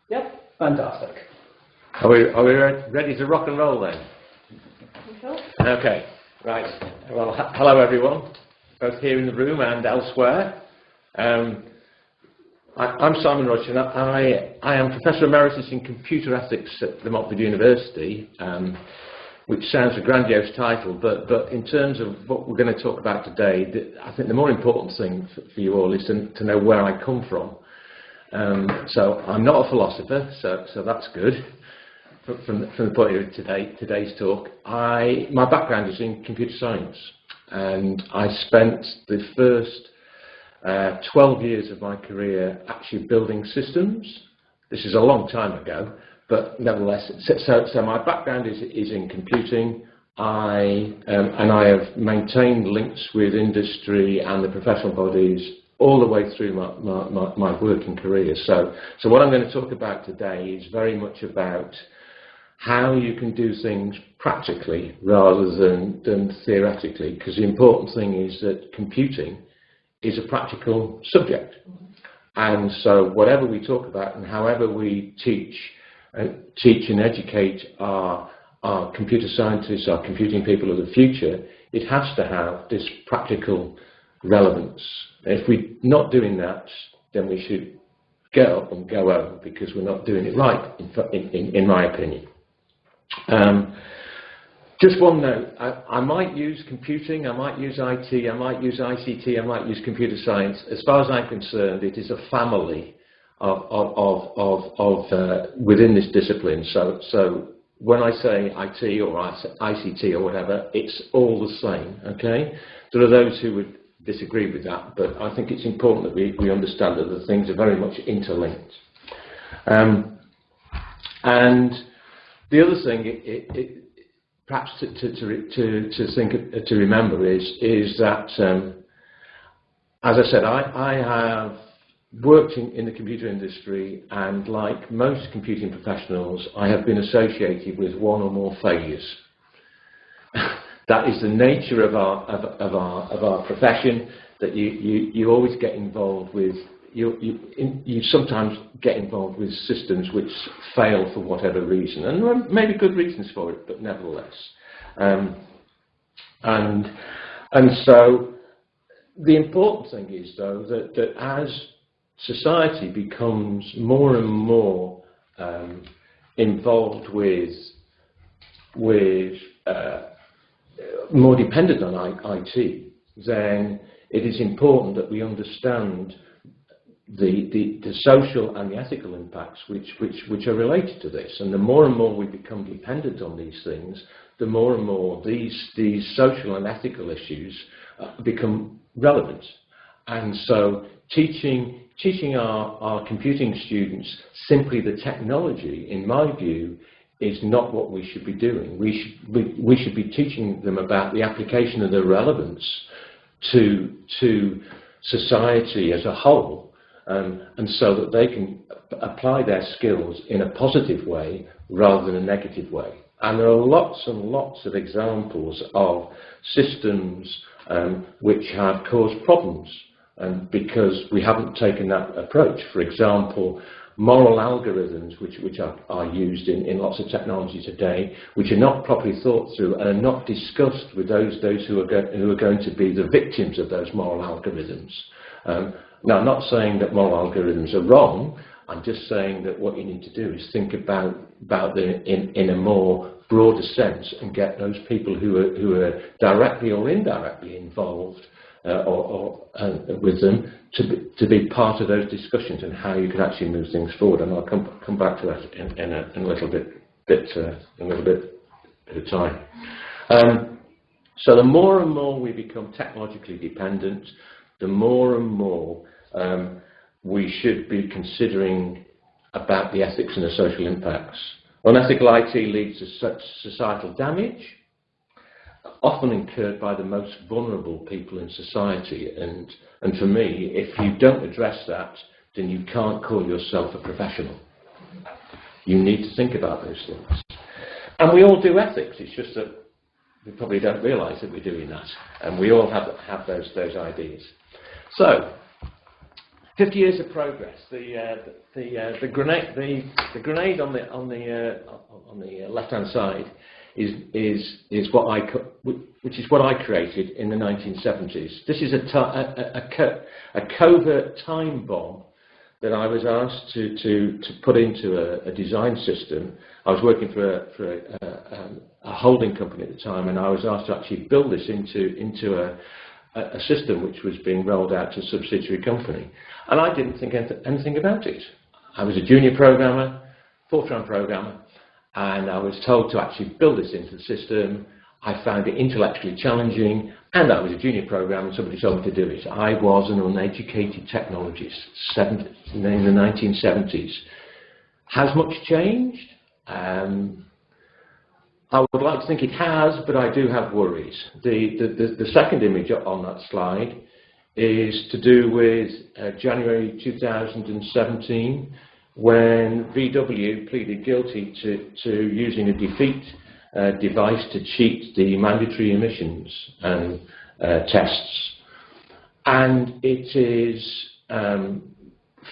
Yep, fantastic. Are we ready to rock and roll then? Okay, right. Well, hello everyone, both here in the room and elsewhere. I'm Simon Rogerson. I am Professor Emeritus in Computer Ethics at the Montfort University, which sounds a grandiose title, but in terms of what we're going to talk about today, I think the more important thing for you all is to know where I come from. So I'm not a philosopher, so that's good from the point of today's talk. My background is in computer science, and I spent the first 12 years of my career actually building systems. This is a long time ago, but nevertheless, so my background is in computing. And I have maintained links with industry and the professional bodies all the way through my working career. So what I'm going to talk about today is very much about how you can do things practically rather than theoretically, because the important thing is that computing is a practical subject. And so whatever we talk about and however we teach and educate our computer scientists, our computing people of the future, it has to have this practical relevance. If we're not doing that, then we should get up and go home, because we're not doing it right, in my opinion. Just one note, I might use computing, I might use IT, I might use ICT, I might use computer science. As far as I'm concerned, it is a family within this discipline. So when I say IT or ICT or whatever, it's all the same, okay? There are those who would disagree with that, but I think it's important that we understand that the things are very much interlinked. And the other thing, perhaps to remember is that, as I said, I have worked in the computer industry, and like most computing professionals, I have been associated with one or more failures. That is the nature of our profession. That you always get involved with. You sometimes get involved with systems which fail for whatever reason, and there are maybe good reasons for it, but nevertheless. And so the important thing is, though, that as society becomes more and more involved with more dependent on IT, then it is important that we understand the social and the ethical impacts which are related to this. And the more and more we become dependent on these things, the more and more these social and ethical issues become relevant. And so teaching our computing students simply the technology, in my view, is not what we should be doing. We should be teaching them about the application of the relevance to society as a whole, and so that they can apply their skills in a positive way rather than a negative way. And there are lots and lots of examples of systems which have caused problems, because we haven't taken that approach. For example, moral algorithms which are used in lots of technology today, which are not properly thought through and are not discussed with those who are going to be the victims of those moral algorithms. Now, I'm not saying that moral algorithms are wrong. I'm just saying that what you need to do is think about them in a more broader sense, and get those people who are directly or indirectly involved with them to be part of those discussions, and how you can actually move things forward. And I'll come back to that in a little bit at a time. So the more and more we become technologically dependent, the more and more we should be considering about the ethics and the social impacts. Unethical IT leads to such societal damage, often incurred by the most vulnerable people in society. And for me, if you don't address that, then you can't call yourself a professional. You need to think about those things. And we all do ethics. It's just that we probably don't realise that we're doing that. And we all have those ideas. So, 50 years of progress. The grenade on the left-hand side is what which is what I created in the 1970s. This is a covert time bomb that I was asked to put into a design system. I was working for a holding company at the time, and I was asked to actually build this into a system which was being rolled out to a subsidiary company. And I didn't think anything about it. I was a junior programmer, fourth-round programmer, and I was told to actually build this into the system. I found it intellectually challenging, and I was a junior programmer, and somebody told me to do it. I was an uneducated technologist in the 1970s. Has much changed? I would like to think it has, but I do have worries. The second image on that slide is to do with January 2017, when VW pleaded guilty to using a defeat device to cheat the mandatory emissions tests. And it is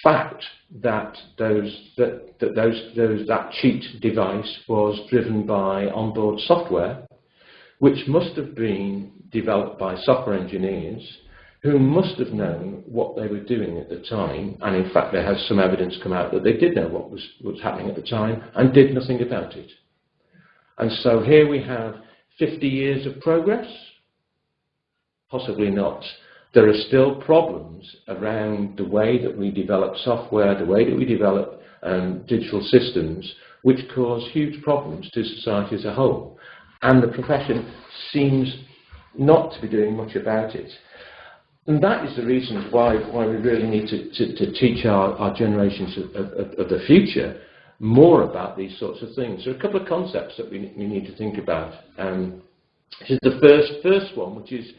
fact that that cheat device was driven by onboard software, which must have been developed by software engineers who must have known what they were doing at the time. And in fact, there has some evidence come out that they did know what was happening at the time and did nothing about it. And so here we have 50 years of progress. Possibly not. There are still problems around the way that we develop software, the way that we develop digital systems, which cause huge problems to society as a whole. And the profession seems not to be doing much about it. And that is the reason why we really need to teach our generations of the future more about these sorts of things. There are a couple of concepts that we need to think about. This is the first one, which is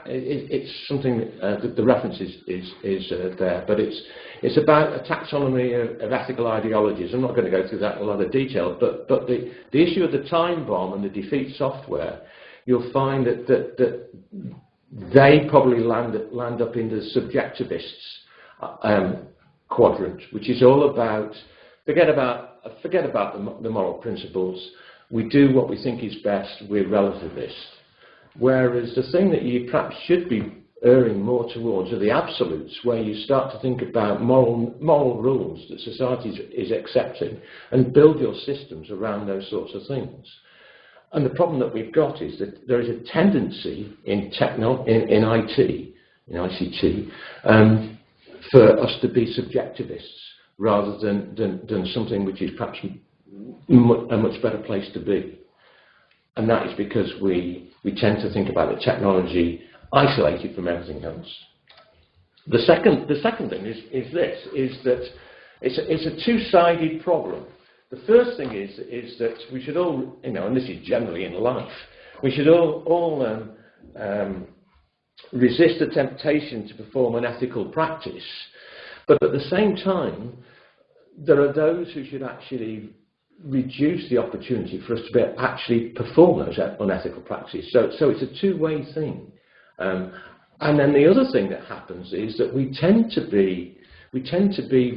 it's something that the reference is there, but it's about a taxonomy of ethical ideologies. I'm not going to go through that in a lot of detail, but the issue of the time bomb and the defeat software, you'll find that they probably land up in the subjectivists quadrant, which is all about forget about the moral principles. We do what we think is best. We're relativists. Whereas the thing that you perhaps should be erring more towards are the absolutes, where you start to think about moral rules that society is accepting and build your systems around those sorts of things. And the problem that we've got is that there is a tendency in IT, in ICT, for us to be subjectivists rather than something which is perhaps a much better place to be. And that is because we tend to think about the technology isolated from everything else. The second thing is that it's a two-sided problem. The first thing is that we should all, and this is generally in life, we should all resist the temptation to perform an ethical practice. But at the same time, there are those who should actually reduce the opportunity for us to actually perform those unethical practices. So it's a two-way thing. And then the other thing that happens is that we tend to be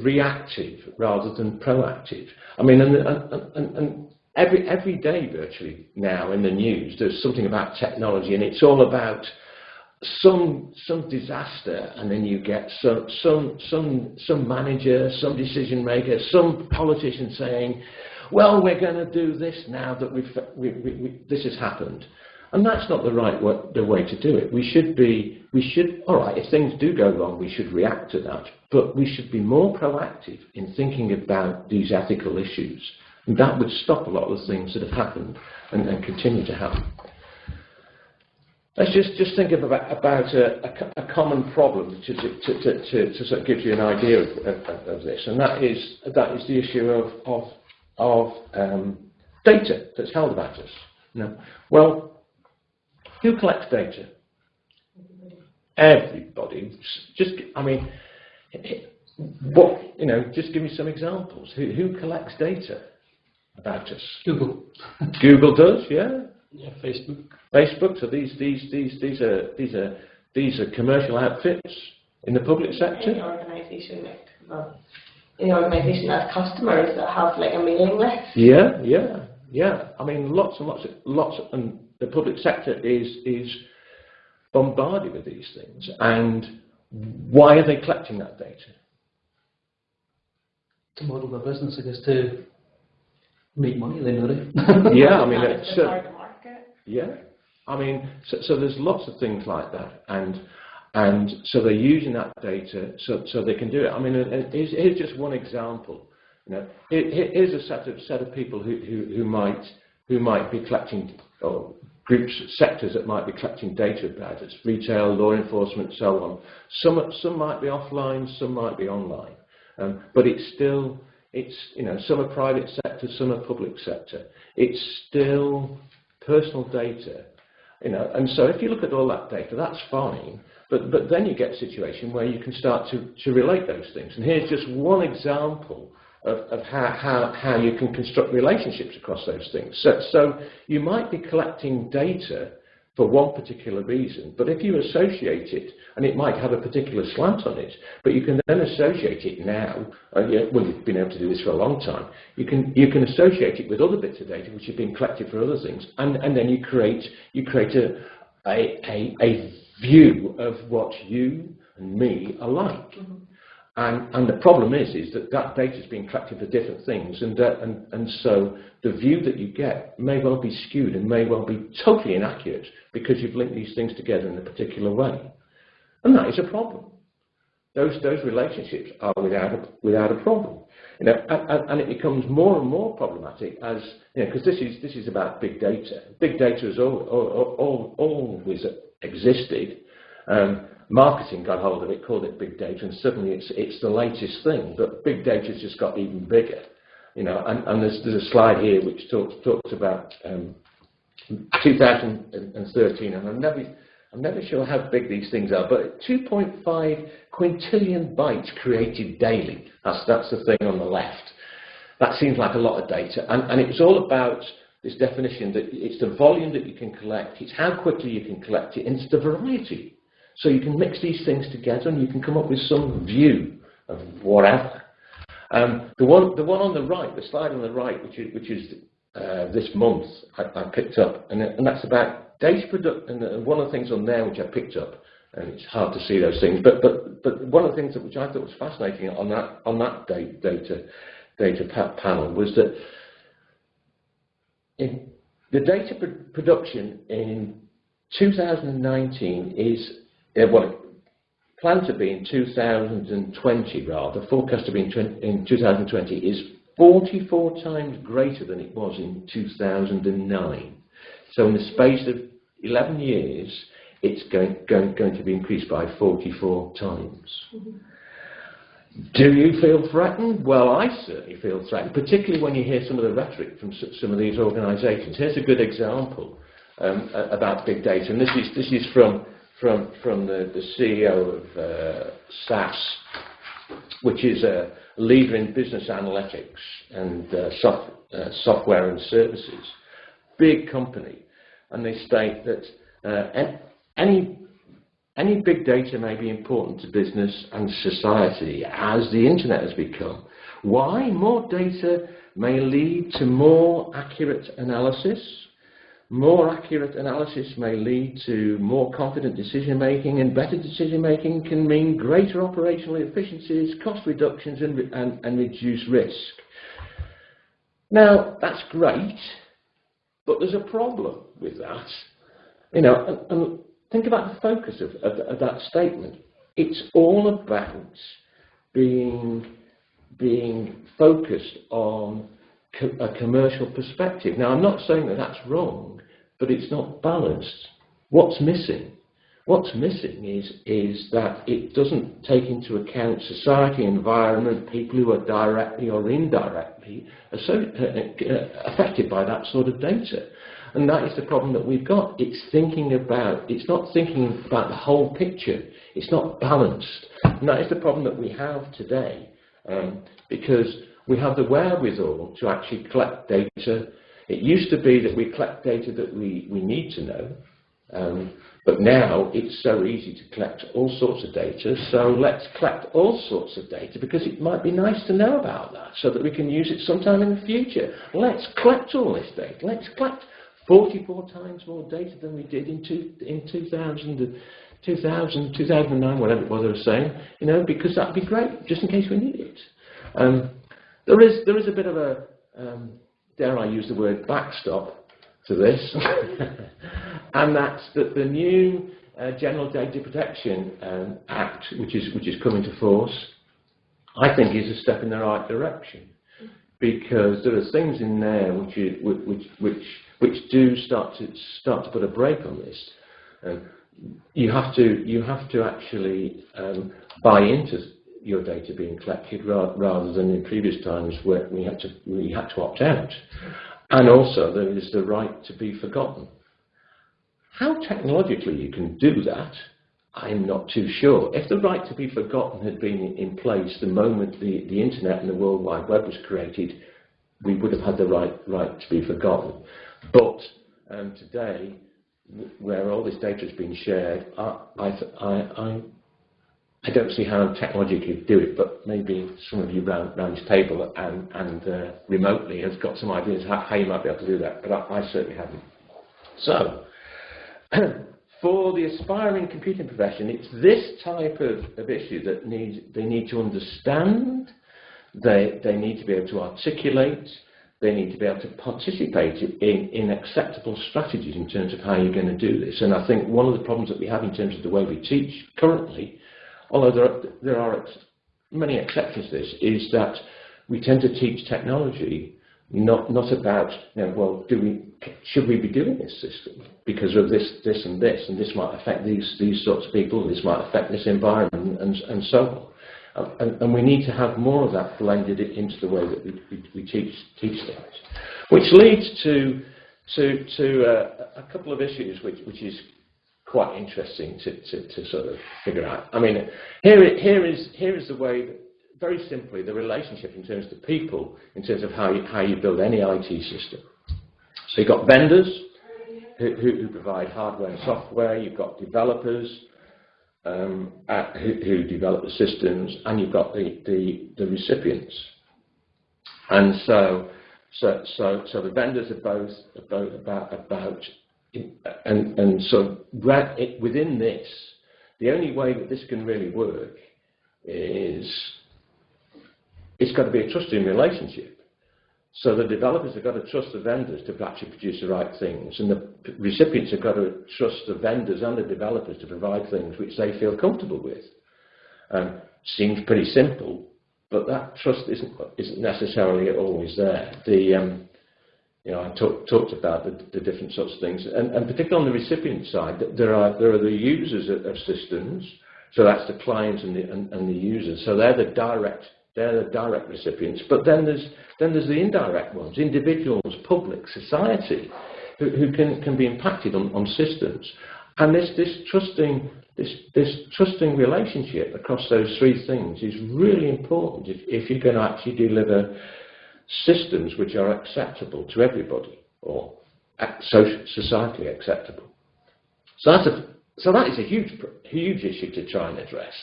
reactive rather than proactive. I mean, and every day virtually now in the news, there's something about technology, and it's all about some disaster, and then you get some manager, some decision maker, some politician saying, well, we're going to do this now that this has happened. And that's not the way to do it. We should, all right, if things do go wrong, we should react to that. But we should be more proactive in thinking about these ethical issues. And that would stop a lot of the things that have happened and continue to happen. Let's just think about a common problem to sort of give you an idea of this. And that is the issue of data that's held about us. Well, who collects data? Everybody. Just give me some examples. Who collects data about us? Google. Google does, yeah. Yeah, Facebook. Facebook. So these are commercial outfits in the public sector. Any organisation. organisation, like, well, in the organisation as customers that have like a mailing list. Yeah. I mean, lots, and the public sector is bombarded with these things. And why are they collecting that data? To model their business, I guess, to make money, they know it. Yeah, I mean, it's target market. Yeah, I mean, so there's lots of things like that, and so they're using that data so they can do it. I mean, here's just one example. You know, here's a set of people who might be collecting, or groups, sectors that might be collecting data about it. Retail, law enforcement, so on. Some might be offline, some might be online. But it's still, you know, some are private sector, some are public sector. It's still personal data, you know, and so if you look at all that data, that's fine, but then you get a situation where you can start to relate those things. And here's just one example of how you can construct relationships across those things. So you might be collecting data for one particular reason, but if you associate it, and it might have a particular slant on it, but you can then associate it now, well, you've been able to do this for a long time, you can associate it with other bits of data which have been collected for other things, and then you create a view of what you and me are like. Mm-hmm. And the problem is that data is being collected for different things, and so the view that you get may well be skewed and may well be totally inaccurate because you've linked these things together in a particular way, and that is a problem. Those relationships are without a problem, you know, and it becomes more and more problematic as, you know, because this is about big data. Big data has always existed. Marketing got hold of it, called it big data, and suddenly it's the latest thing. But big data's just got even bigger, you know. And there's a slide here which talks about 2013, and I'm never sure how big these things are, but 2.5 quintillion bytes created daily. That's the thing on the left. That seems like a lot of data, and it was all about this definition that it's the volume that you can collect, it's how quickly you can collect it, and it's the variety. So you can mix these things together and you can come up with some view of whatever. The one on the right, the slide on the right, which is this month, I picked up, and that's about data production. And one of the things on there which I picked up, and it's hard to see those things, but one of the things which I thought was fascinating on that data panel was that the data production in 2019 is planned to be in 2020, rather, forecast to be in 2020, is 44 times greater than it was in 2009. So in the space of 11 years, it's going to be increased by 44 times. Mm-hmm. Do you feel threatened? Well, I certainly feel threatened, particularly when you hear some of the rhetoric from some of these organisations. Here's a good example about big data, and this is from the CEO of SAS, which is a leader in business analytics and software and services. Big company, and they state that any big data may be important to business and society as the internet has become. Why? More data may lead to more accurate analysis. More accurate analysis may lead to more confident decision-making, and better decision-making can mean greater operational efficiencies, cost reductions, and reduced risk. Now, that's great, but there's a problem with that. You know, and think about the focus of that statement. It's all about being focused on a commercial perspective. Now, I'm not saying that that's wrong, but it's not balanced. What's missing? What's missing is that it doesn't take into account society, environment, people who are directly or indirectly affected by that sort of data. And that is the problem that we've got. It's not thinking about the whole picture. It's not balanced. And that is the problem that we have today, because we have the wherewithal to actually collect data. It used to be that we collect data that we need to know, But now it's so easy to collect all sorts of data, so let's collect all sorts of data because it might be nice to know about that so that we can use it sometime in the future. Let's collect all this data. Let's collect 44 times more data than we did in 2009, whatever it was I was saying, you know, because that'd be great, just in case we need it. There is a bit of a, dare I use the word, backstop to this, and that's that the new General Data Protection Act, which is coming to force, I think is a step in the right direction, because there are things in there which do start to put a brake on this. You have to actually buy into your data being collected rather than in previous times where we had to opt out. And also there is the right to be forgotten. How technologically you can do that, I'm not too sure. If the right to be forgotten had been in place the moment the internet and the World Wide Web was created, we would have had the right to be forgotten. But today, where all this data is being shared, I don't see how technology could do it, but maybe some of you round this table and remotely has got some ideas how you might be able to do that, but I certainly haven't. So, for the aspiring computing profession, it's this type of issue that they need to understand, they need to be able to articulate, they need to be able to participate in acceptable strategies in terms of how you're going to do this. And I think one of the problems that we have in terms of the way we teach currently, although there are many exceptions to this, is that we tend to teach technology not about, you know, well, should we be doing this system because of this and this might affect these sorts of people, this might affect this environment, and so on. And we need to have more of that blended into the way that we teach things, which leads to a couple of issues which is quite interesting to sort of figure out. I mean, here is the way that, very simply, the relationship in terms of the people, in terms of how you build any IT system. So you've got vendors who provide hardware and software. You've got developers who develop the systems, and you've got the recipients. And so the vendors are both about. And so within this, the only way that this can really work is it's got to be a trusting relationship. So the developers have got to trust the vendors to actually produce the right things, and the recipients have got to trust the vendors and the developers to provide things which they feel comfortable with. Seems pretty simple, but that trust isn't necessarily always there. You know, I talked about the different sorts of things, and particularly on the recipient side, there are the users of systems, so that's the clients and the users. So they're the direct recipients. But then there's the indirect ones, individuals, public, society, who can be impacted on systems. And this trusting relationship across those three things is really important if you're going to actually deliver systems which are acceptable to everybody, or societally acceptable. So that is a huge issue to try and address.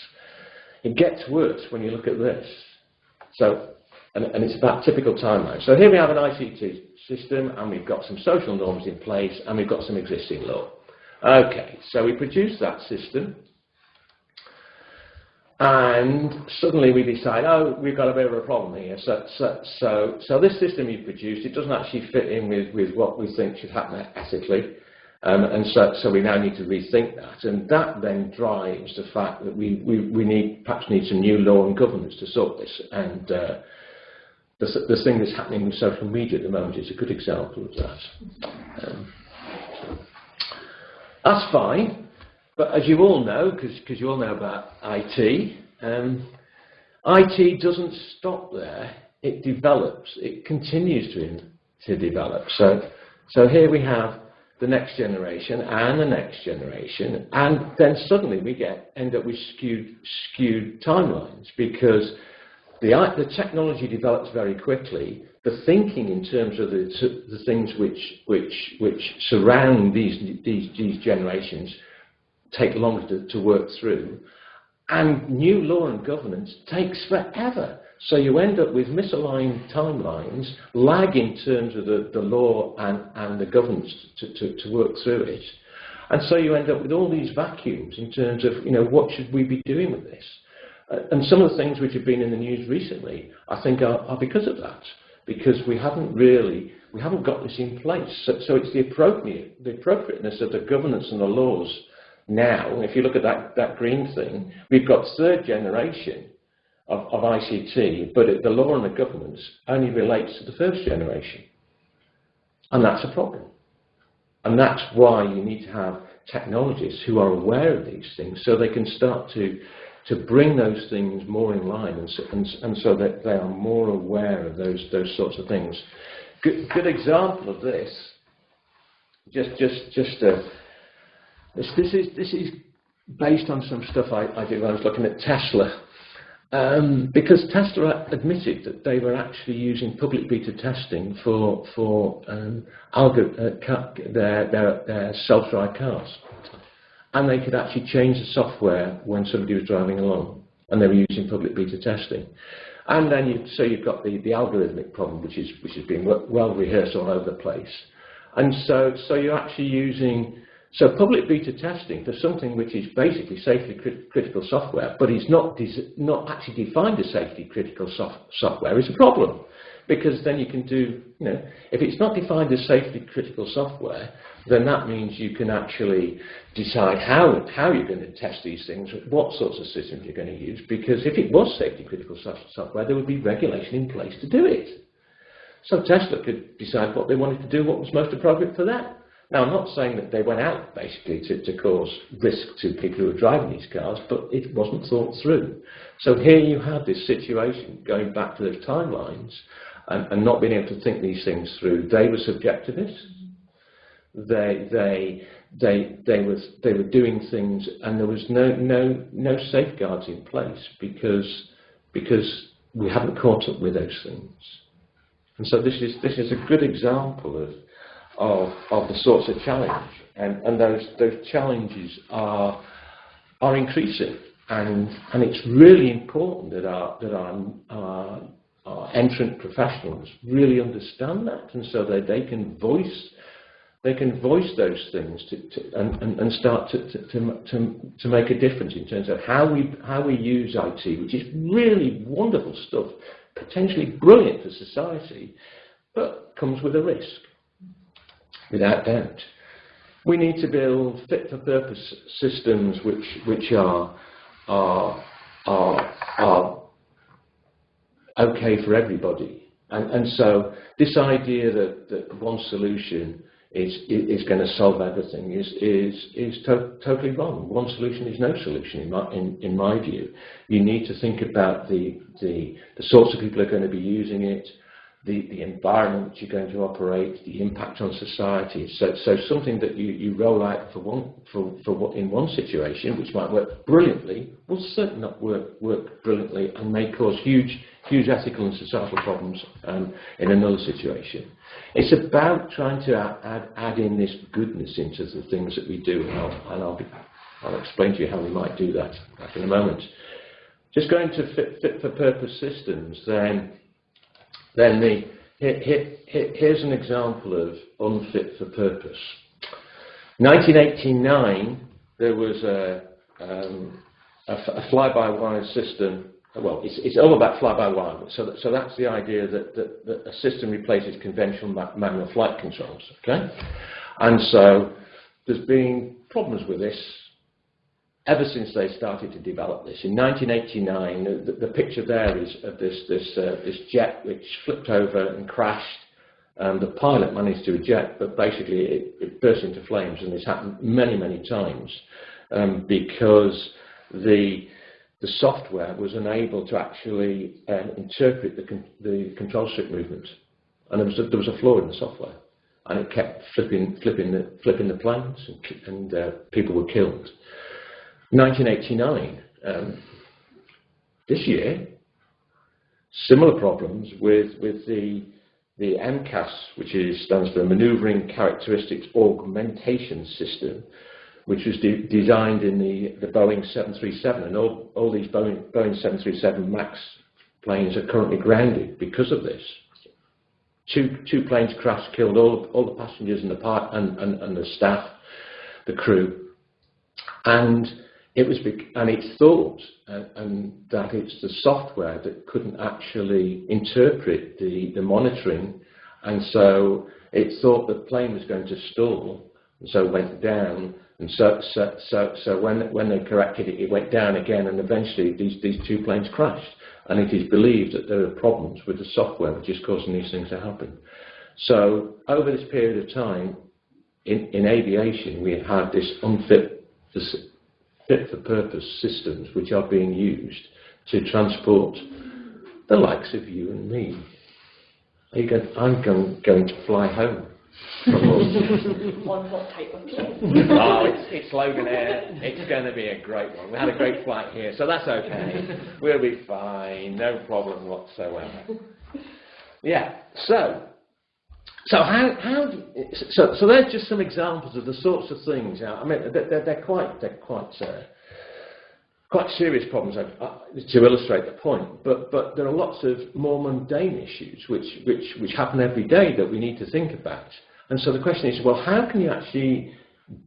It gets worse when you look at this. So, and it's about typical timelines. So here we have an ICT system, and we've got some social norms in place, and we've got some existing law. Okay, so we produce that system, and suddenly we decide, oh, we've got a bit of a problem here. So this system you've produced, it doesn't actually fit in with what we think should happen ethically, and so we now need to rethink that. And that then drives the fact that we perhaps need some new law and governance to sort this. And the thing that's happening with social media at the moment is a good example of that. That's fine. But as you all know, because you all know about IT, IT doesn't stop there. It develops. It continues to develop. So here we have the next generation and the next generation, and then suddenly we end up with skewed timelines, because the technology develops very quickly, the thinking in terms of the things which surround these generations take longer to work through, and new law and governance takes forever. So you end up with misaligned timelines, lag in terms of the law and the governance to work through it. And so you end up with all these vacuums in terms of, what should we be doing with this? And some of the things which have been in the news recently, I think, are because of that. Because we haven't got this in place. So it's the appropriateness of the governance and the laws now. If you look at that green thing, we've got third generation of ICT, but the law and the governance only relates to the first generation. And that's a problem. And that's why you need to have technologists who are aware of these things so they can start to bring those things more in line and so that they are more aware of those sorts of things. Good example of this, this is based on some stuff I did when I was looking at Tesla. Because Tesla admitted that they were actually using public beta testing for their self-drive cars. And they could actually change the software when somebody was driving along, and they were using public beta testing. And then you've got the algorithmic problem, which has been well rehearsed all over the place. And so you're actually using public beta testing for something which is basically safety critical software, but is not actually defined as safety critical software, is a problem. Because then you can do, if it's not defined as safety critical software, then that means you can actually decide how you're going to test these things, what sorts of systems you're going to use, because if it was safety critical software, there would be regulation in place to do it. So Tesla could decide what they wanted to do, what was most appropriate for them. Now, I'm not saying that they went out basically to cause risk to people who were driving these cars, but it wasn't thought through. So here you have this situation going back to those timelines and not being able to think these things through. They were subjectivists. They were doing things, and there was no safeguards in place because we haven't caught up with those things. And so this is a good example of the sorts of challenge, and those challenges are increasing, and it's really important that our entrant professionals really understand that, and so that they can voice those things and start to make a difference in terms of how we use IT, which is really wonderful stuff, potentially brilliant for society, but comes with a risk. Without doubt, we need to build fit-for-purpose systems which are okay for everybody, and so this idea that one solution is going to solve everything is totally wrong. One solution is no solution in my view. You need to think about the sorts of people who are going to be using it, the environment which you're going to operate, the impact on society. So something that you roll out in one situation, which might work brilliantly, will certainly not work brilliantly and may cause huge ethical and societal problems in another situation. It's about trying to add in this goodness into the things that we do, and I'll explain to you how we might do that in a moment. Just going to fit for purpose systems, here's an example of unfit for purpose. 1989, there was a fly-by-wire system. Well, it's all about fly-by-wire. So that's the idea that a system replaces conventional manual flight controls. Okay, and so there's been problems with this ever since they started to develop this. In 1989, the picture there is of this jet which flipped over and crashed. The pilot managed to eject, but basically it burst into flames, and this happened many times because the software was unable to actually interpret the control strip movement, and there was a flaw in the software, and it kept flipping the planes, and people were killed. 1989, this year, similar problems with the the MCAS, which stands for Maneuvering Characteristics Augmentation System, which was designed in the Boeing 737, and all these Boeing 737 MAX planes are currently grounded because of this. Two planes crashed, killed all the passengers and the staff, the crew, and it's thought that it's the software that couldn't actually interpret the monitoring, and so it's thought the plane was going to stall, and so it went down, and so when they corrected it, it went down again, and eventually these two planes crashed. And it is believed that there are problems with the software which is causing these things to happen. So over this period of time, in aviation, we have had this fit-for-purpose systems which are being used to transport the likes of you and me. I'm going to fly home. On what type of plane? Oh, it's Logan Air. It's going to be a great one. We had a great flight here, so that's okay. We'll be fine. No problem whatsoever. Yeah. So there's just some examples of the sorts of things. I mean, they're quite serious problems to illustrate the point. But there are lots of more mundane issues which happen every day that we need to think about. And so the question is, well, how can you actually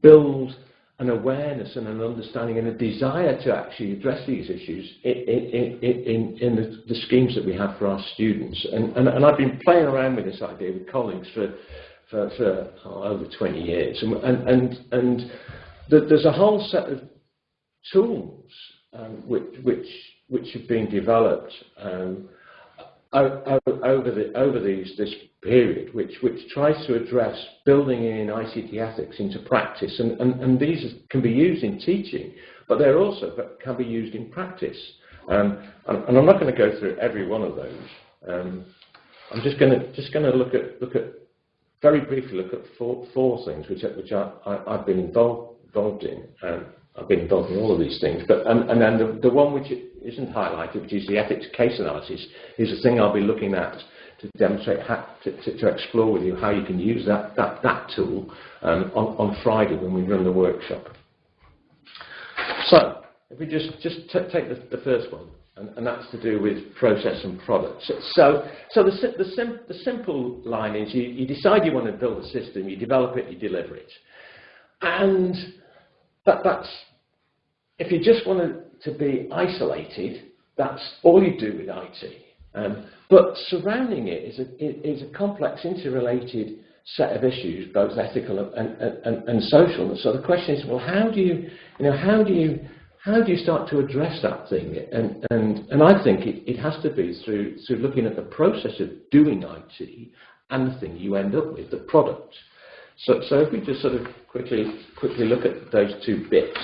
build an awareness and an understanding and a desire to actually address these issues in the schemes that we have for our students? And I've been playing around with this idea with colleagues for over 20 years. And there's a whole set of tools which have been developed over this period, which tries to address building in ICT ethics into practice, and these can be used in teaching, but they're also can be used in practice. And I'm not going to go through every one of those. I'm just going to look at very briefly look at four things which I've been involved in. I've been involved in all of these things, but and then the one which isn't highlighted, which is the ethics case analysis, is the thing I'll be looking at to demonstrate to explore with you how you can use that tool on Friday when we run the workshop. So if we just take the first one, and that's to do with process and products. So the simple line is you decide you want to build a system, you develop it, you deliver it, and that's if you just want to be isolated, that's all you do with IT. But surrounding it is a complex, interrelated set of issues, both ethical and social. And so the question is, well, how do you start to address that thing? And I think it has to be through looking at the process of doing IT and the thing you end up with, the product. So if we just sort of quickly look at those two bits.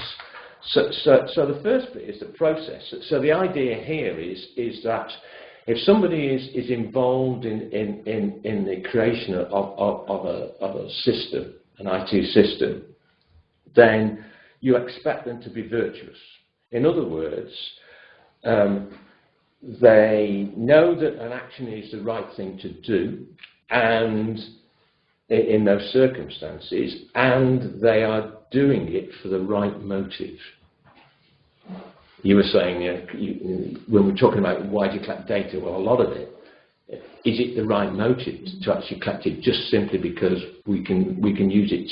So the first bit is the process. So the idea here is that if somebody is involved in the creation of a system, an IT system, then you expect them to be virtuous. In other words, they know that an action is the right thing to do, and in those circumstances, and they are doing it for the right motive. You were saying, when we're talking about why do you collect data, well, a lot of it, is it the right motive to actually collect it just simply because we can use it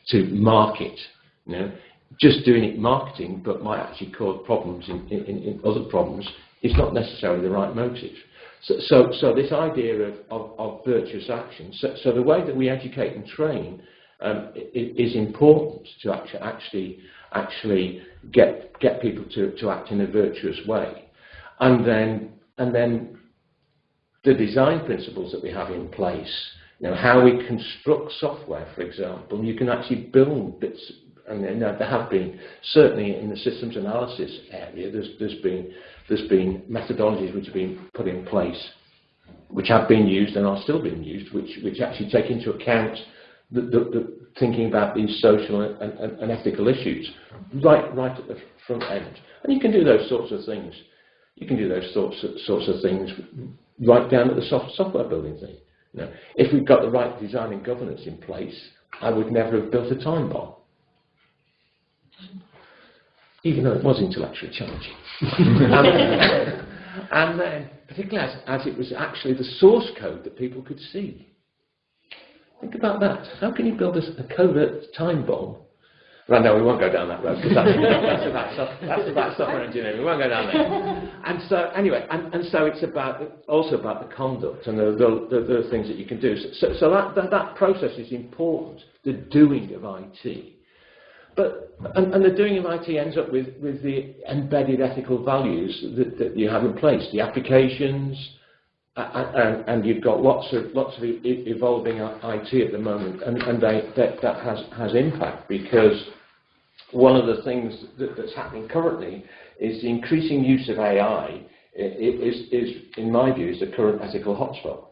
to market? Just doing it marketing, but might actually cause problems in other problems, is not necessarily the right motive. So this idea of virtuous action, so the way that we educate and train is important to actually get people to act in a virtuous way, and then the design principles that we have in place, how we construct software, for example. You can actually build bits, and there have been, certainly in the systems analysis area, there's been methodologies which have been put in place, which have been used and are still being used, which actually take into account the thinking about these social and ethical issues right at the front end. And you can do those sorts of things. You can do those sorts of things right down at the software building thing. You know, if we'd got the right design and governance in place, I would never have built a time bomb, even though it was intellectually challenging. And then, particularly as it was actually the source code that people could see. Think about that. How can you build a covert time bomb? Right, no, we won't go down that road, because that's about software engineering. We won't go down there. And so, anyway, and so it's also about the conduct and the things that you can do. So that process is important, the doing of IT. But and the doing of IT ends up with the embedded ethical values that you have in place, the applications, and you've got lots of evolving IT at the moment, and that has impact, because one of the things that's happening currently is the increasing use of AI is in my view, is the current ethical hotspot.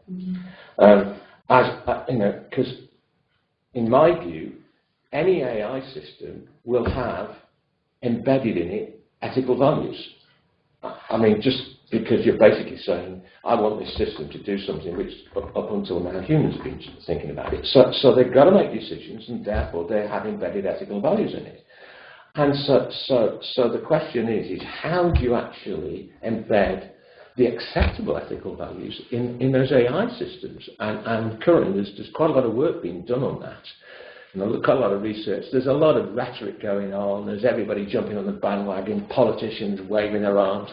You know, because in my view, any AI system will have embedded in it ethical values. I mean, just because you're basically saying, I want this system to do something which up until now humans have been thinking about it. So they've got to make decisions, and therefore they have embedded ethical values in it. And so the question is how do you actually embed the acceptable ethical values in those AI systems? And currently there's quite a lot of work being done on that. You know, quite a lot of research. There's a lot of rhetoric going on. There's everybody jumping on the bandwagon, politicians waving their arms,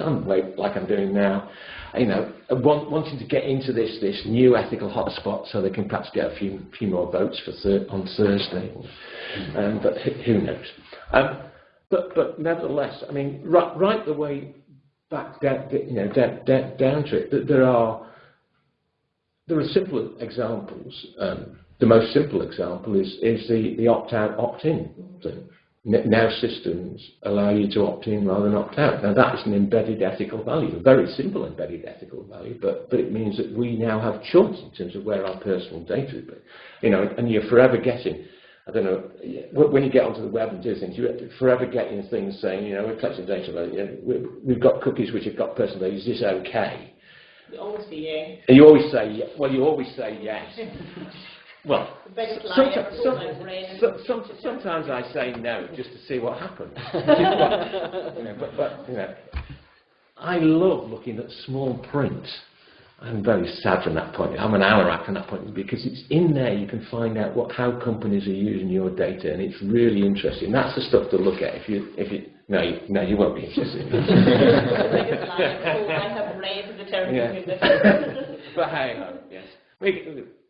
like I'm doing now, you know, wanting to get into this new ethical hotspot so they can perhaps get a few more votes on Thursday. But who knows? But nevertheless, I mean, right the way back down, down to it, there are simple examples. The most simple example is the opt-out, opt-in thing. Now systems allow you to opt in rather than opt out. Now that is an embedded ethical value, a very simple embedded ethical value, but it means that we now have choice in terms of where our personal data is. You know, and you're forever getting, I don't know, when you get onto the web and do things, you're forever getting things saying, you know, we're collecting data, but, you know, we've got cookies which have got personal data, is this okay? You always say yes. And you always say, well, you always say yes. Well, sometimes I say no just to see what happens. You know, but you know, I love looking at small print. I'm very sad from that point. I'm an Ararat from that point, because it's in there you can find out how companies are using your data, and it's really interesting. That's the stuff to look at. No, you won't be interested. I have read the terrible. But hang on, yes.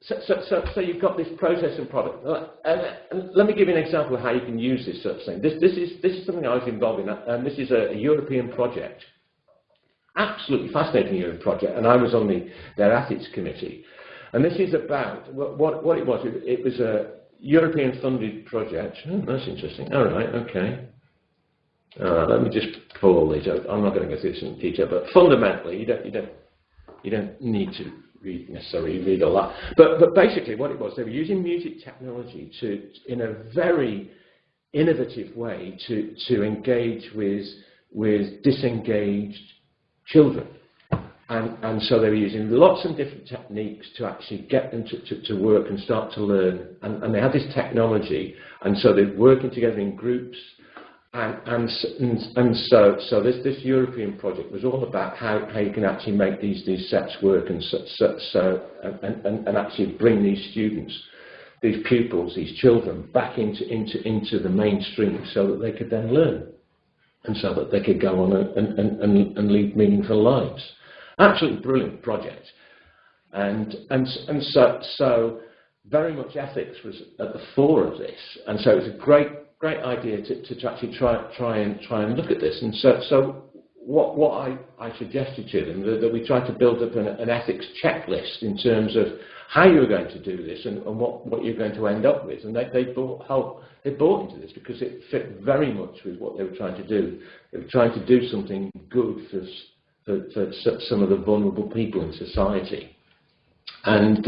So you've got this process and product. And let me give you an example of how you can use this sort of thing. This is something I was involved in, and this is a European project. Absolutely fascinating European project, and I was on their ethics committee. And this is about what it was. It was a European funded project. Oh, that's interesting. All right, okay. Let me just pull all these out. I'm not going to go through this in detail, but fundamentally, you don't need to necessarily read all that. But basically, what it was, they were using music technology in a very innovative way to engage with disengaged children. And so they were using lots of different techniques to actually get them to work and start to learn. And they had this technology, and so they're working together in groups. And so this European project was all about how you can actually make these sets work, and actually bring these students, these pupils, these children back into the mainstream, so that they could then learn, and so that they could go on and lead meaningful lives. Absolutely brilliant project, and so very much ethics was at the fore of this, and so it was a great idea to actually try and look at this. And so what I suggested to them that we tried to build up an ethics checklist in terms of how you were going to do this and what you're going to end up with, and they bought into this because it fit very much with what they were trying to do. They were trying to do something good for some of the vulnerable people in society. And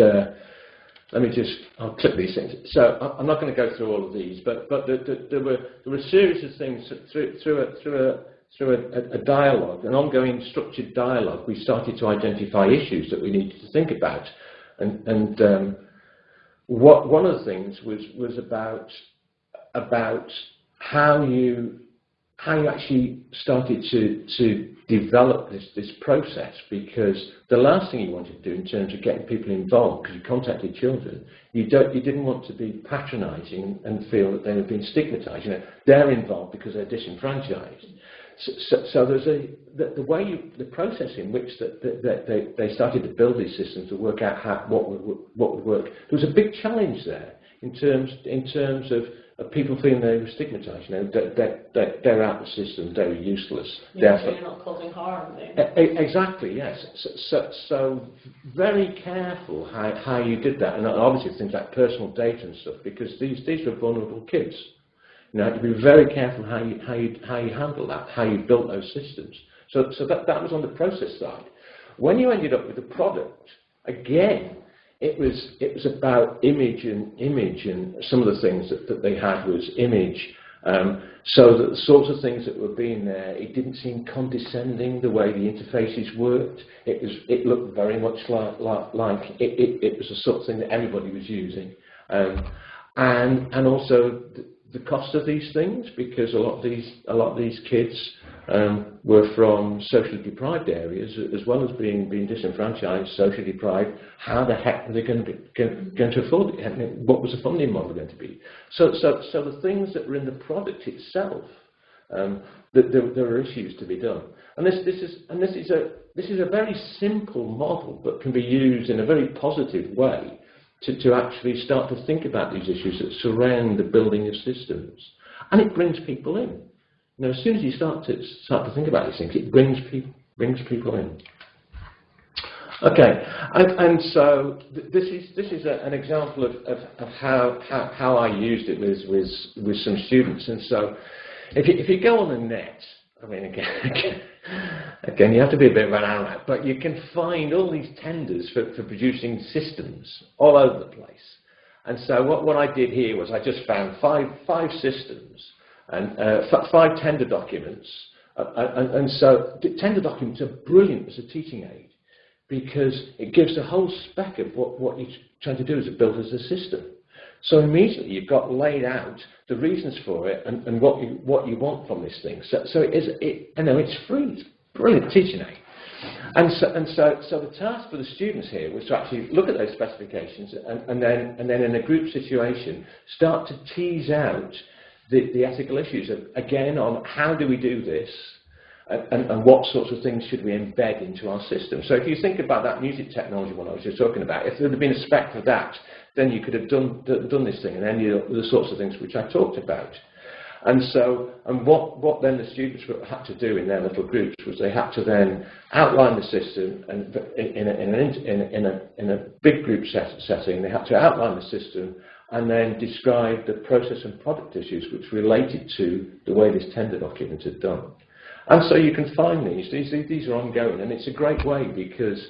I'll click these things. So I'm not going to go through all of these, but there were a series of things through a dialogue, an ongoing structured dialogue. We started to identify issues that we needed to think about, one of the things was about how you actually started to develop this process, because the last thing you wanted to do in terms of getting people involved, because you contacted children, you didn't want to be patronising and feel that they were being stigmatised. You know, they're involved because they're disenfranchised. So there's the process in which they started to build these systems to work out what would work. There was a big challenge there in terms of people feeling they were stigmatised. You know, they're out of the system, they're useless. Yeah, so you're not causing harm there. Exactly, yes. So very careful how you did that, and obviously things like personal data and stuff, because these were vulnerable kids. You know, you have to be very careful how you handle that, how you built those systems. So that was on the process side. When you ended up with the product, again, it was about image, and some of the things that they had was image. So that the sorts of things that were being there, it didn't seem condescending the way the interfaces worked. It looked very much like it was the sort of thing that everybody was using, and also the cost of these things, because a lot of these kids were from socially deprived areas, as well as being disenfranchised, socially deprived. How the heck were they going to afford it? What was the funding model going to be? So the things that were in the product itself, there were issues to be done. And this is a very simple model, but can be used in a very positive way to actually start to think about these issues that surround the building of systems. And it brings people in. You know, as soon as you start to think about these things, it brings people in. Okay, and so this is an example of how I used it with some students. And so if you go on the net, I mean, again, you have to be a bit of an amateur, but you can find all these tenders for producing systems all over the place. And so what I did here was I just found five systems and 5 tender documents. And so the tender documents are brilliant as a teaching aid, because it gives a whole spec of what you're trying to do as a build as a system. So immediately you've got laid out the reasons for it and what you want from this thing. So it's free. It's brilliant teaching aid. And so the task for the students here was to actually look at those specifications and then in a group situation start to tease out the ethical issues again on how do we do this. And what sorts of things should we embed into our system? So if you think about that music technology one I was just talking about, if there had been a spec for that, then you could have done this thing, and then the sorts of things which I talked about. And what then the students had to do in their little groups was they had to then outline the system, and in a big group setting, they had to outline the system and then describe the process and product issues which related to the way this tender document had done. And so you can find these are ongoing, and it's a great way, because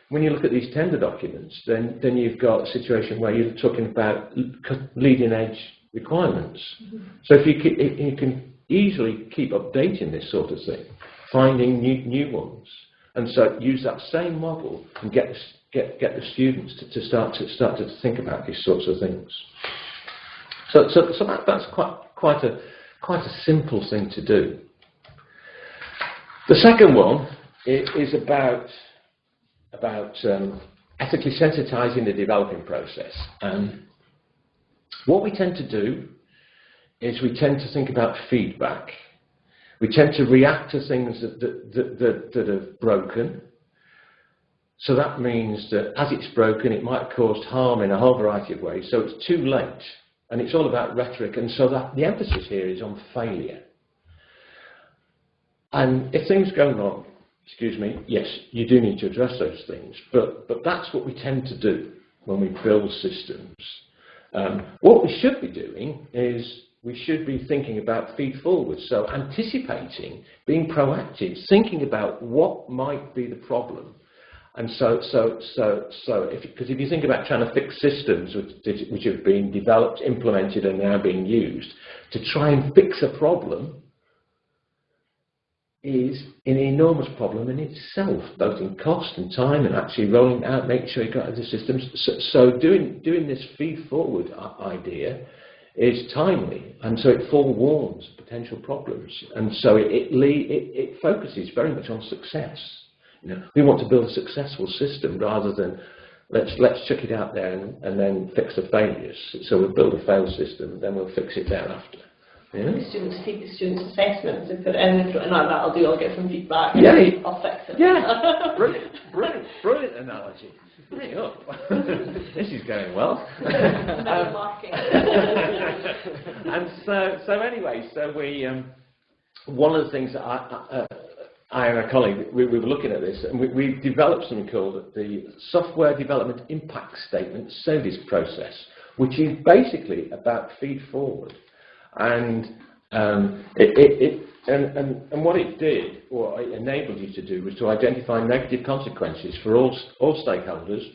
when you look at these tender documents, then you've got a situation where you're talking about leading edge requirements. Mm-hmm. So if you can easily keep updating this sort of thing, finding new ones, and so use that same model and get the students to start to think about these sorts of things. So that's quite a simple thing to do. The second one is about ethically sensitizing the developing process. What we tend to do is we tend to think about feedback. We tend to react to things that are broken. So that means that as it's broken, it might have caused harm in a whole variety of ways. So it's too late, and it's all about rhetoric. And so that the emphasis here is on failure. And if things go wrong, yes, you do need to address those things, but that's what we tend to do when we build systems. What we should be doing is we should be thinking about feed forward, so anticipating, being proactive, thinking about what might be the problem. And because if you think about trying to fix systems which have been developed, implemented, and now being used to try and fix a problem, is an enormous problem in itself, both in cost and time, and actually rolling out, making sure you got the systems. So doing this feed-forward idea is timely, and so it forewarns potential problems, and so it focuses very much on success. You know, we want to build a successful system rather than let's chuck it out there and then fix the failures. So we'll build a failed system, then we'll fix it thereafter. Yeah. The students take the students' assessments and put it in and like that'll do, I'll get some feedback, Yeah. and I'll fix it. Yeah, brilliant analogy. Bring it up. This is going well. And so anyway, so we one of the things that I and a colleague we were looking at this, and we developed something called the Software Development Impact Statement Service Process, which is basically about feed forward. And what it did, or it enabled you to do, was to identify negative consequences for all stakeholders,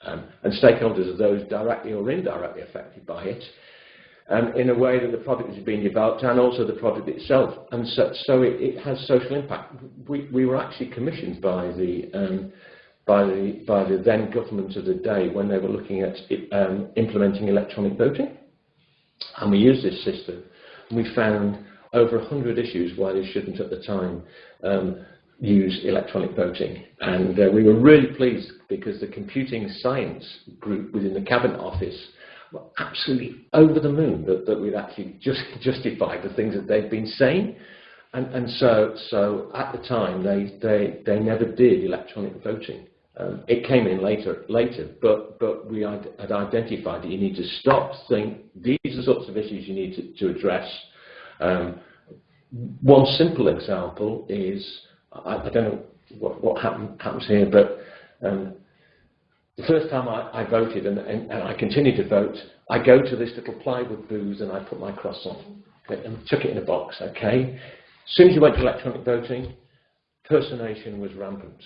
and stakeholders are those directly or indirectly affected by it, in a way that the product is being developed and also the product itself. And so it has social impact. We were actually commissioned by the then government of the day when they were looking at implementing electronic voting. And we used this system, and we found over 100 issues why they shouldn't at the time use electronic voting. And we were really pleased because the computing science group within the Cabinet Office were absolutely over the moon that we'd actually justified the things that they'd been saying. And so at the time, they never did electronic voting. It came in later, but we had identified that you need to stop, think, these are the sorts of issues you need to address. One simple example is, I don't know what happens here, but the first time I voted, and I continue to vote, I go to this little plywood booth and I put my cross on, okay, and chuck it in a box, okay? As soon as you went to electronic voting, personation was rampant,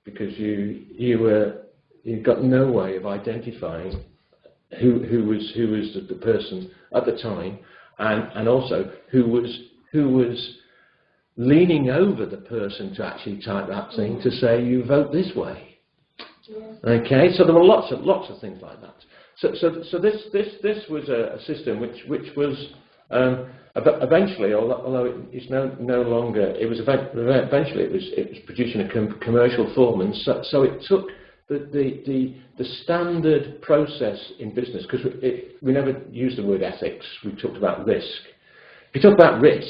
because you got no way of identifying who was the person at the time, and also who was leaning over the person to actually type that thing to say you vote this way. Yeah. Okay, so there were lots of things like that. So this was a system which was eventually, although it's no longer, eventually it was producing a commercial form, and so it took the standard process in business, because we never used the word ethics. We talked about risk. If you talk about risk,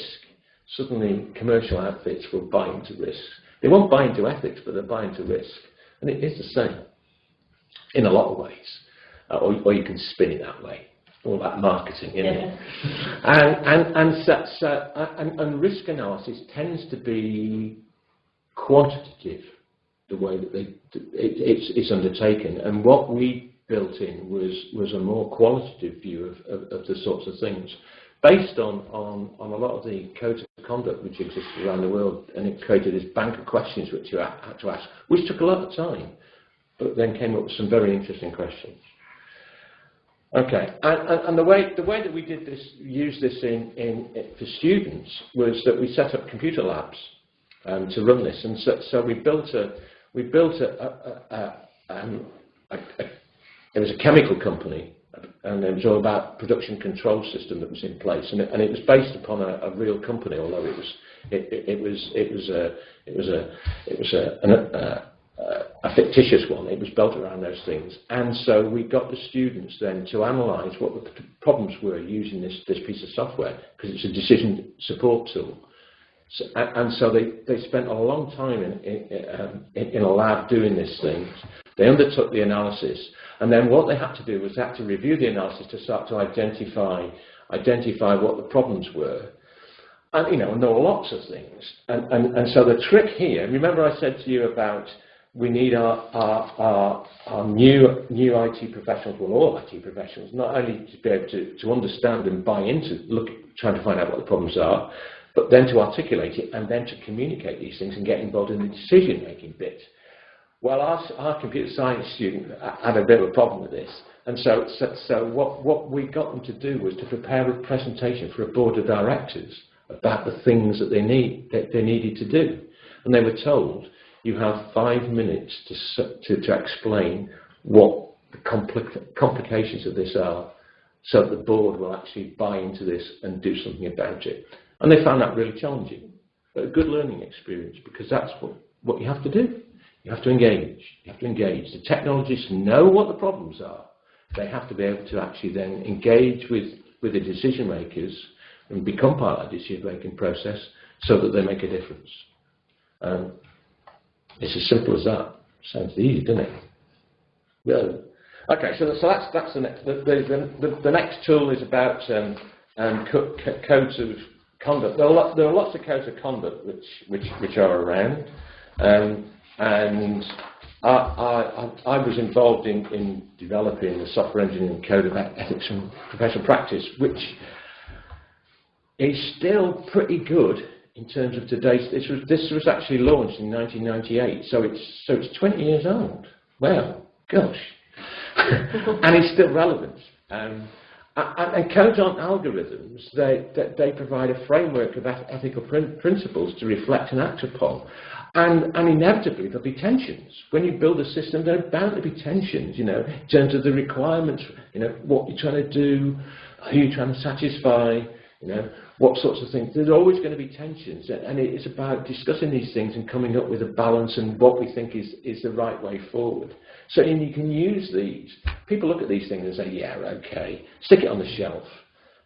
suddenly commercial outfits will buy into risk. They won't buy into ethics, but they'll buy into risk, and it is the same in a lot of ways, or you can spin it that way. All that marketing, isn't it? And risk analysis tends to be quantitative, the way that it's undertaken. And what we built in was a more qualitative view of the sorts of things, based on a lot of the codes of conduct which existed around the world, and it created this bank of questions which you had to ask, which took a lot of time, but then came up with some very interesting questions. Okay, and the way that we did this, used this for students, was that we set up computer labs to run this, and so we built it was a chemical company, and it was all about production control system that was in place, and it was based upon a real company, although it was a fictitious one. It was built around those things, and so we got the students then to analyse what the problems were using this piece of software, because it's a decision support tool. And so they spent a long time in a lab doing these things. They undertook the analysis, and then what they had to do was they had to review the analysis to start to identify what the problems were. And and there were lots of things. And so the trick here, remember I said to you about we need our new IT professionals, well, all IT professionals, not only to be able to understand and buy into, trying to find out what the problems are, but then to articulate it and then to communicate these things and get involved in the decision-making bit. Well, our computer science student had a bit of a problem with this, and so what we got them to do was to prepare a presentation for a board of directors about the things that they needed to do. And they were told, you have 5 minutes to explain what the complications of this are, so that the board will actually buy into this and do something about it. And they found that really challenging, but a good learning experience, because that's what you have to do. You have to engage. You have to engage. The technologists know what the problems are. They have to be able to actually then engage with the decision makers and become part of the decision-making process so that they make a difference. It's as simple as that. Sounds easy, doesn't it? Yeah. Okay, so that's the next. The next tool is about codes of conduct. There are lots of codes of conduct which are around, and I was involved in developing the software engineering code of ethics and professional practice, which is still pretty good in terms of today's. This was actually launched in 1998, so it's 20 years old. Wow, gosh. And it's still relevant. And codes aren't algorithms. They provide a framework of ethical principles to reflect and act upon. And inevitably there'll be tensions. When you build a system, there are bound to be tensions, in terms of the requirements, what you're trying to do, who you're trying to satisfy, what sorts of things. There's always going to be tensions. And it's about discussing these things and coming up with a balance and what we think is the right way forward. So you can use these. People look at these things and say, yeah, okay, stick it on the shelf,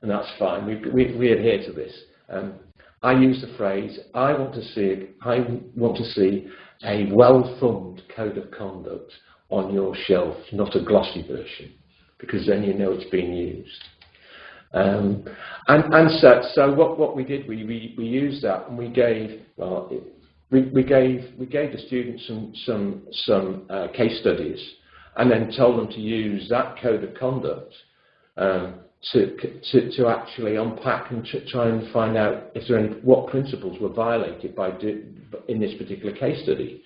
and that's fine. We adhere to this. I use the phrase, I want to see a well-thumbed code of conduct on your shelf, not a glossy version, because then you know it's being used. So what we did, we used that, and we gave the students some case studies, and then told them to use that code of conduct to actually unpack and try and find out what principles were violated in this particular case study,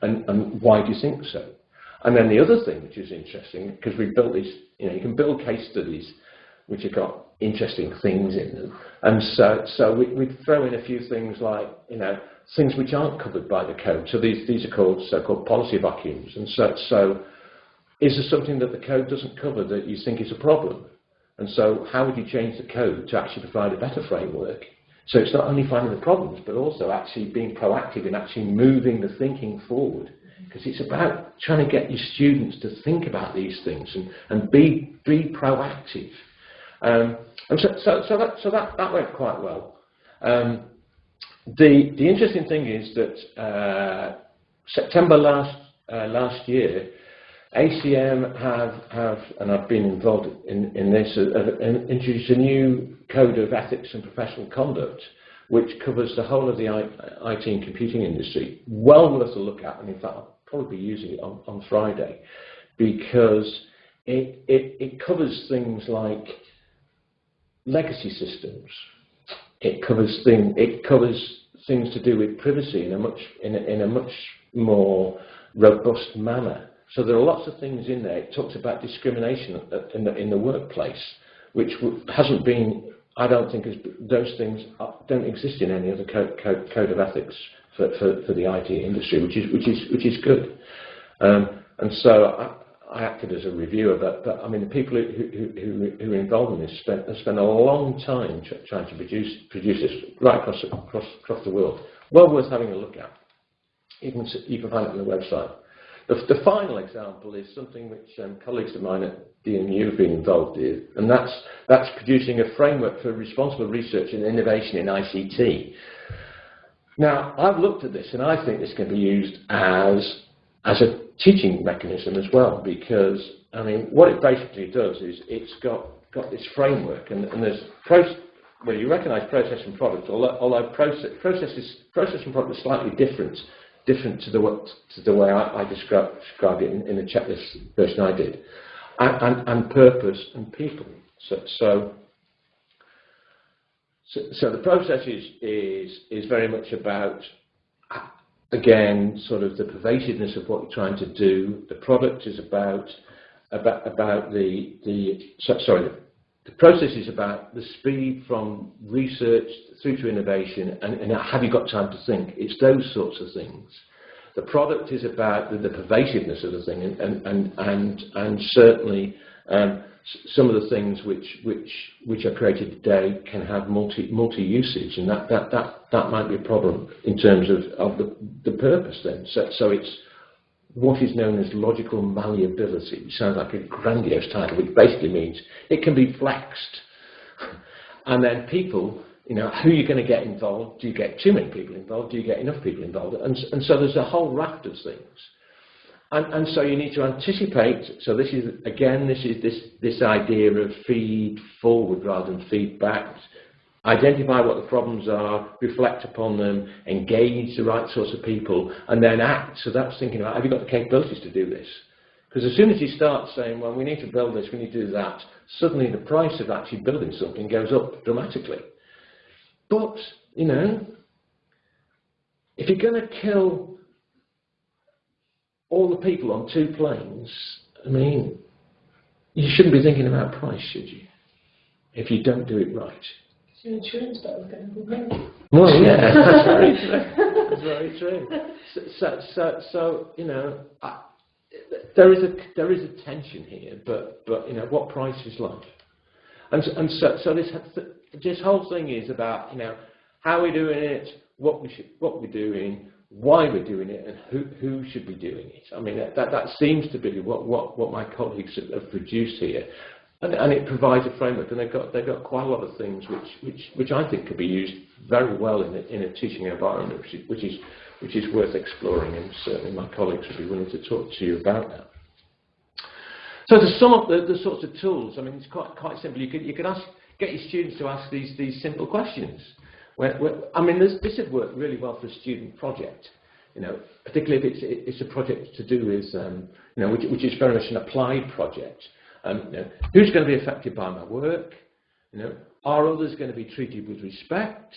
and why do you think so? And then the other thing which is interesting, because we built these, you can build case studies which have got interesting things in them, and so we'd throw in a few things like things which aren't covered by the code. So these are called so-called policy vacuums, and so is there something that the code doesn't cover that you think is a problem? And so how would you change the code to actually provide a better framework? So it's not only finding the problems, but also actually being proactive in actually moving the thinking forward. Because it's about trying to get your students to think about these things and be proactive. And so that went quite well. The interesting thing is that September last year, ACM have, and I've been involved in this, introduced a new code of ethics and professional conduct, which covers the whole of the IT and computing industry. Well worth a look at, and in fact I'll probably be using it on Friday, because it covers things like legacy systems. It covers things to do with privacy in a much more robust manner. So there are lots of things in there. It talks about discrimination in the workplace, which hasn't been, I don't think, those things don't exist in any other code of ethics for the IT industry, which is good. And so I acted as a reviewer, but I mean the people who are involved in this spent a long time trying to produce this right across the world. Well worth having a look at. You can find it on the website. The final example is something which colleagues of mine at DMU have been involved in, and that's producing a framework for responsible research and innovation in ICT. Now, I've looked at this, and I think this can be used as a teaching mechanism as well, because I mean, what it basically does is it's got this framework, and there's well, you recognise process and product, although process and product are slightly different to the way I described it in the checklist version I did, and purpose and people. So the process is very much about, again, sort of the pervasiveness of what you're trying to do. The product is about the process is about the speed from research through to innovation, and have you got time to think? It's those sorts of things. The product is about the pervasiveness of the thing, and certainly some of the things which are created today can have multi usage, and that might be a problem in terms of the purpose then. So it's what is known as logical malleability, which sounds like a grandiose title, which basically means it can be flexed. And then people, you know, who you're going to get involved? Do you get too many people involved? Do you get enough people involved? And so there's a whole raft of things. And so you need to anticipate. So this is, again, this idea of feed forward rather than feed back. Identify what the problems are, reflect upon them, engage the right sorts of people, and then act. So that's thinking about, have you got the capabilities to do this? Because as soon as you start saying, well, we need to build this, we need to do that, suddenly the price of actually building something goes up dramatically. But, you know, if you're going to kill all the people on 2 planes, I mean, you shouldn't be thinking about price, should you? If you don't do it right. Your insurance bill is going to be big. Well, yeah, that's very true. That's very true. So you know, there is a tension here, but you know, what price is love? And so this whole thing is about, you know, how we're doing it, what we're doing, why we're doing it, and who should be doing it. I mean, that seems to be what my colleagues have produced here. And it provides a framework, and they've got quite a lot of things which I think could be used very well in a teaching environment, which is worth exploring, and certainly my colleagues would be willing to talk to you about that. So to sum up the sorts of tools, I mean, it's quite simple. You could get your students to ask these simple questions. I mean, this would work really well for a student project, you know, particularly if it's a project to do with, you know, which is very much an applied project. You know, who's going to be affected by my work? You know, are others going to be treated with respect?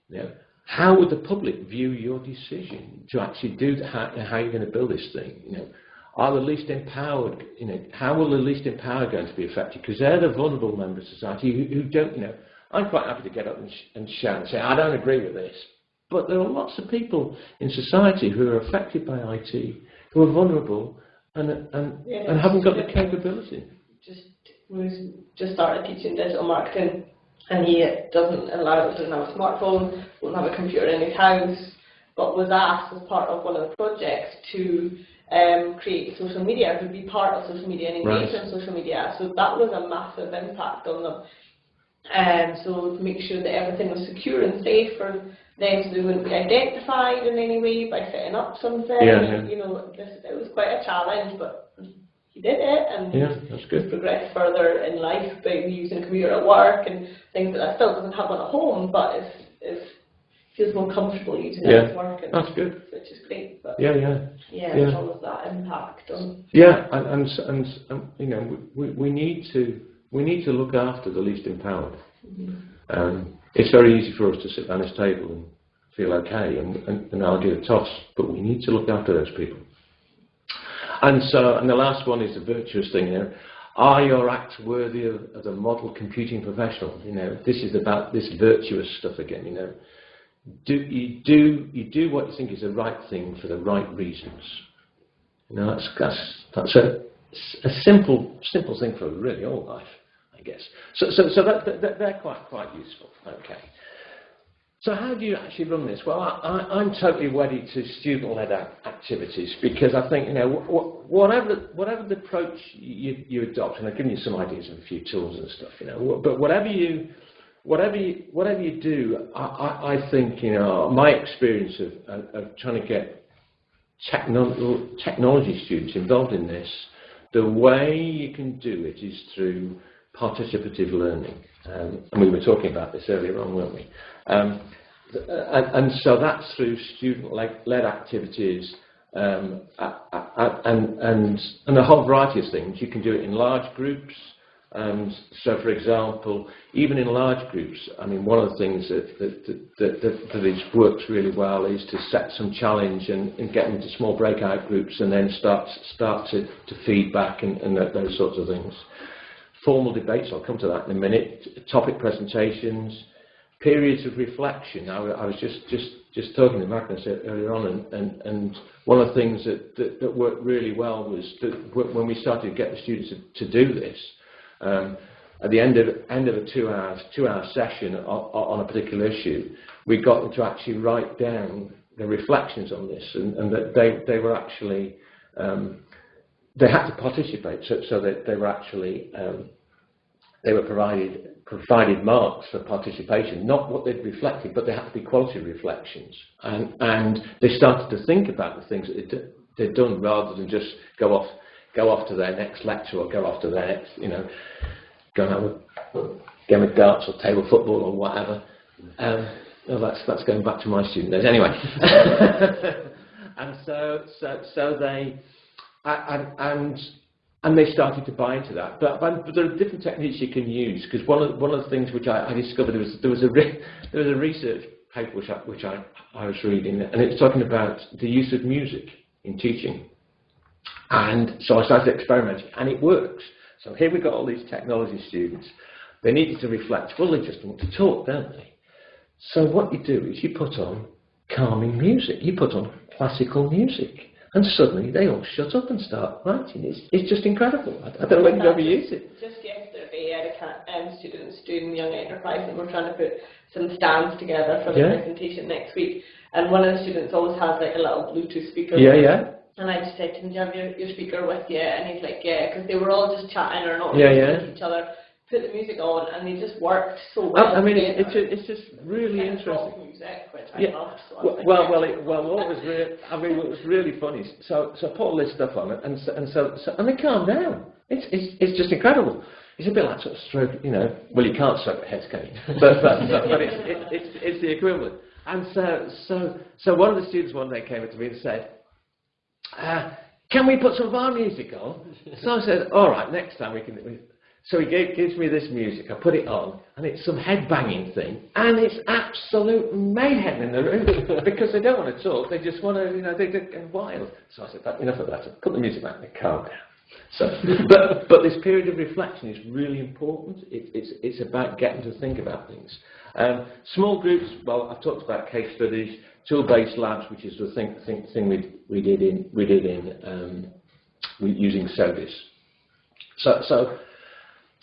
You know, how would the public view your decision to actually do how you're going to build this thing? You know, are the least empowered? You know, how will the least empowered going to be affected? Because they're the vulnerable members of society who don't. You know, I'm quite happy to get up and shout and say I don't agree with this, but there are lots of people in society who are affected by IT who are vulnerable and haven't got the capability. We just started teaching digital marketing, and he doesn't have a smartphone, won't have a computer in his house, but was asked as part of one of the projects to create social media, to be part of social media and engage in social media. So that was a massive impact on them. So to make sure that everything was secure and safe for them, so they wouldn't be identified in any way by setting up something. Yeah. You know, it was quite a challenge, but he did it, and that's good. He's progressed further in life by using a computer at work and things that still doesn't have one at home, but it feels more comfortable using it at work. And that's good. Which is great. But Yeah. all of that impact on. Yeah, and you know, we need to look after the least empowered. Mm-hmm. It's very easy for us to sit down this table and feel okay and argue the toss, but we need to look after those people. And the last one is the virtuous thing. You know, are your acts worthy of the model computing professional? You know, this is about this virtuous stuff again. You know, you do what you think is the right thing for the right reasons. You know, that's a simple thing for really all life, I guess. So that they're quite useful. Okay. So how do you actually run this? Well, I'm totally wedded to student-led activities, because I think, you know, whatever the approach you adopt, and I've given you some ideas of a few tools and stuff, you know, but whatever you do, I think, you know, my experience of trying to get technology students involved in this, the way you can do it is through participative learning. And we were talking about this earlier on, weren't we? And so that's through student-led activities and a whole variety of things. You can do it in large groups. So, for example, even in large groups, I mean, one of the things that works really well is to set some challenge and get them to small breakout groups, and then start to feedback and those sorts of things. formal debates, I'll come to that in a minute, topic presentations, periods of reflection. I was just talking to Magnus earlier on, and one of the things that worked really well was that when we started to get the students to do this, at the end of a two-hour session on a particular issue, we got them to actually write down the reflections on this, and that they were actually they had to participate, so that they were actually they were provided marks for participation, not what they'd reflected, but they had to be quality reflections, and they started to think about the things that they'd done rather than just go off to their next lecture or go off to their next, go and have a game of darts or table football or whatever. Well, that's going back to my student days anyway. And so they and they started to buy into that. But there are different techniques you can use, because one of the things which I discovered there was a research paper which I was reading, and it's talking about the use of music in teaching. And so I started experimenting, and it works. So here we've got all these technology students. They needed to reflect. Well, they just want to talk, don't they? So what you do is you put on calming music. You put on classical music. And suddenly they all shut up and start writing. It's just incredible. I don't know whether you've ever used it. Just yesterday, I had students doing Young Enterprise, and we're trying to put some stands together for the presentation next week. And one of the students always has like a little Bluetooth speaker. Yeah. And I just said to him, "Do you have your speaker with you?" And he's like, "Yeah," because they were all just chatting or not listening to each other. Put the music on, and they just worked so well. I mean, it's just really interesting. Music, which I loved. So what was really funny. So I put all this stuff on it, and they calmed down. It's just incredible. It's a bit like sort of stroke, Well, you can't stroke the head, can you? But it's the equivalent. And so one of the students one day came up to me and said, "Can we put some of our music on?" So I said, "All right, next time we can." So he gives me this music, I put it on, and it's some head-banging thing, and it's absolute mayhem in the room, because they don't want to talk, they just want to, they get wild. So I said, enough of that, put the music back and calm down. So, but this period of reflection is really important. It's about getting to think about things. Small groups, well, I've talked about case studies, tool-based labs, which is the thing we did in using SODIS. So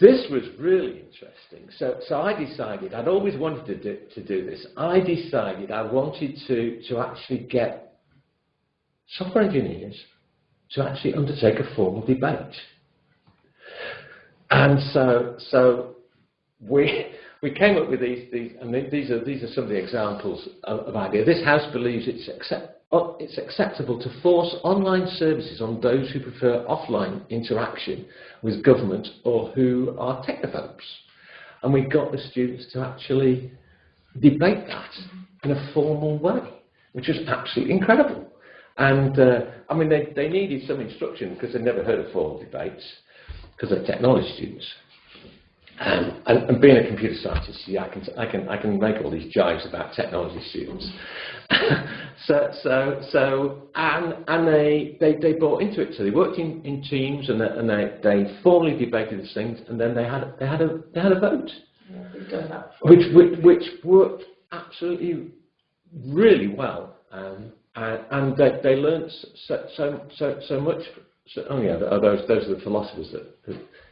this was really interesting. So I decided, I'd always wanted to do this. I decided I wanted to actually get software engineers to actually undertake a formal debate. And so we came up with these and these are some of the examples of ideas. This house believes it's acceptable to force online services on those who prefer offline interaction with government or who are technophobes. And we got the students to actually debate that in a formal way, which was absolutely incredible. And I mean, they needed some instruction because they'd never heard of formal debates, because they're technology students. And being a computer scientist, yeah, I can make all these jibes about technology students. And they bought into it. So they worked in teams, and they formally debated these things, and then they had a vote, we've done that before. which worked absolutely really well, and they learned so much. Oh yeah, those are the philosophers that.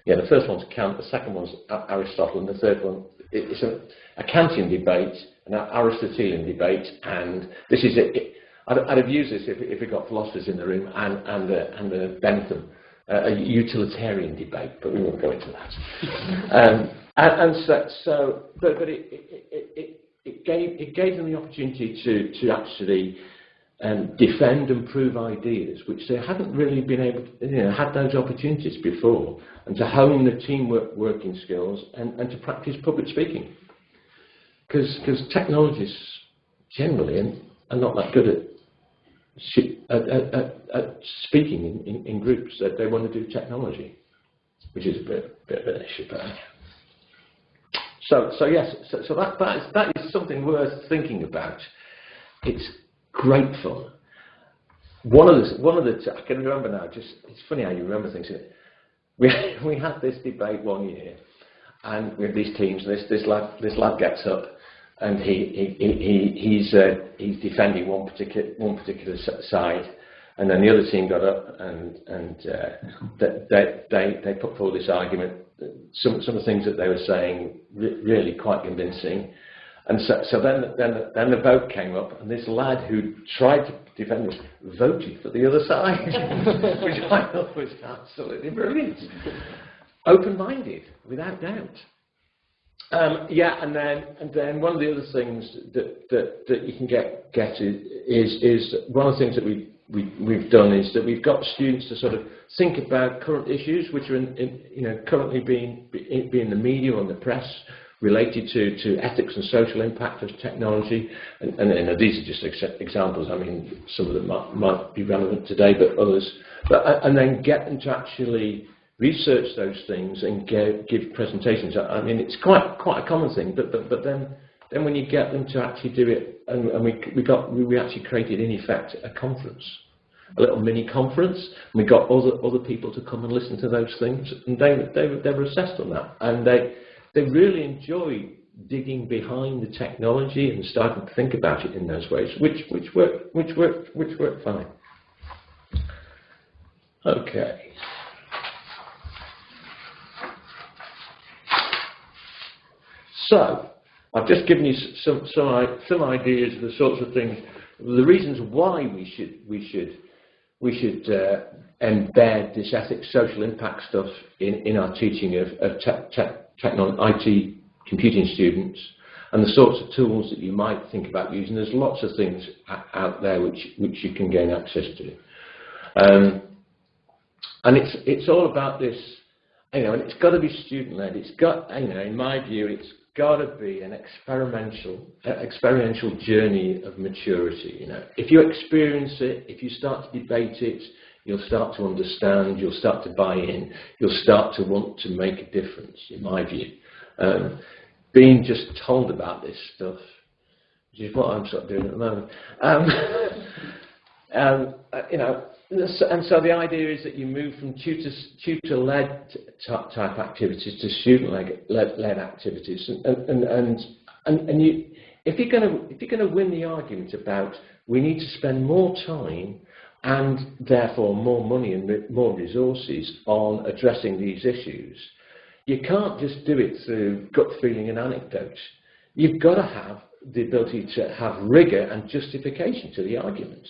Yeah, the first one's Kant, the second one's Aristotle, and the third one it's a Kantian debate, an Aristotelian debate, and this is it. I'd have used this if we got philosophers in the room, and the Bentham, a utilitarian debate, but we won't go into that. But it gave them the opportunity to actually defend and prove ideas which they hadn't really been able to, had those opportunities before, and to hone the teamwork working skills and to practice public speaking. Because technologists generally are not that good at speaking in groups. That they want to do technology, which is a bit of an issue. But so yes, so that is something worth thinking about. It's great fun. One of the I can remember now. Just it's funny how you remember things. we had this debate one year, and with these teams, this lad gets up, and he's defending one particular side, and then the other team got up and they put forward this argument. Some of the things that they were saying really quite convincing, and so then the vote came up, and this lad who tried to defend this voted for the other side, which I thought was absolutely brilliant. Open-minded, without doubt. Yeah, and then one of the other things that you can get is one of the things that we've done is that we've got students to sort of think about current issues which are currently being in the media or in the press related to ethics and social impact of technology, and these are just examples. I mean, some of them might be relevant today, but others. And then get them to actually research those things and give presentations. I mean, it's quite a common thing, but then when you get them to actually do it, and we actually created in effect a conference, a little mini conference, and we got other people to come and listen to those things, and they were assessed on that, and they really enjoy digging behind the technology and starting to think about it in those ways, which worked fine. Okay. So, I've just given you some ideas of the sorts of things, the reasons why we should embed this ethics, social impact stuff in our teaching of IT computing students, and the sorts of tools that you might think about using. There's lots of things out there which you can gain access to, and it's all about this, and it's got to be student-led. It's got, in my view, it's got to be an experiential journey of maturity. If you experience it, if you start to debate it, you'll start to understand, you'll start to buy in, you'll start to want to make a difference, in my view. Being just told about this stuff, which is what I'm sort of doing at the moment, and so the idea is that you move from tutor-led type activities to student-led activities, and you, if you're going to win the argument about we need to spend more time and therefore more money and more resources on addressing these issues, you can't just do it through gut feeling and anecdote. You've got to have the ability to have rigour and justification to the arguments.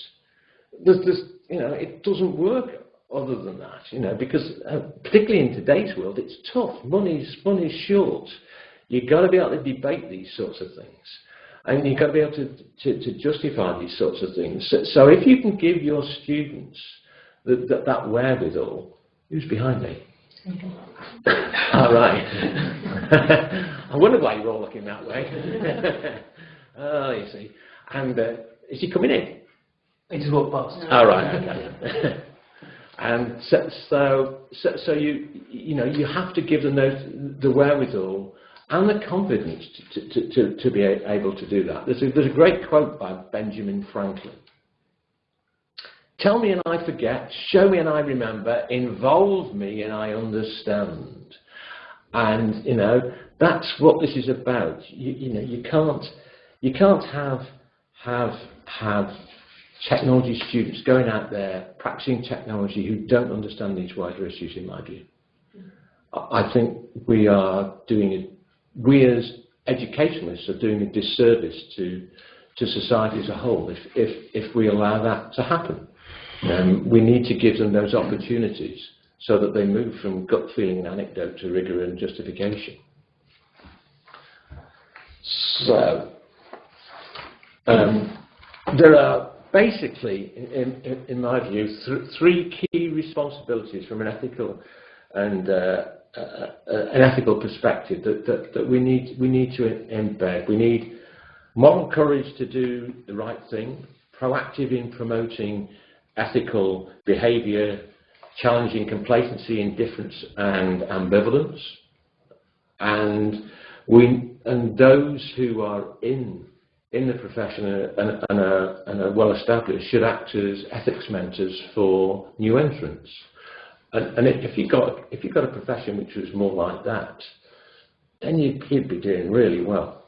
It doesn't work other than that, because particularly in today's world, it's tough. Money's short. You've got to be able to debate these sorts of things, and you've got to be able to justify these sorts of things. So if you can give your students that wherewithal, who's behind me? All right. I wonder why you're all looking that way. Oh, you see. And is he coming in? He just walked past. All right. Okay. And so you have to give them the wherewithal and the confidence to be able to do that. There's a great quote by Benjamin Franklin. Tell me and I forget, show me and I remember, involve me and I understand. And that's what this is about. You can't have technology students going out there practicing technology who don't understand these wider issues, in my view. I think we as educationalists are doing a disservice to society as a whole if we allow that to happen. We need to give them those opportunities so that they move from gut feeling and anecdote to rigour and justification. So, there are basically, in my view, three key responsibilities from an ethical and an ethical perspective that we need to embed. We need moral courage to do the right thing, proactive in promoting ethical behaviour, challenging complacency, indifference, and ambivalence, and those who are in the profession and are well established should act as ethics mentors for new entrants. And if you got a profession which was more like that, then you'd be doing really well.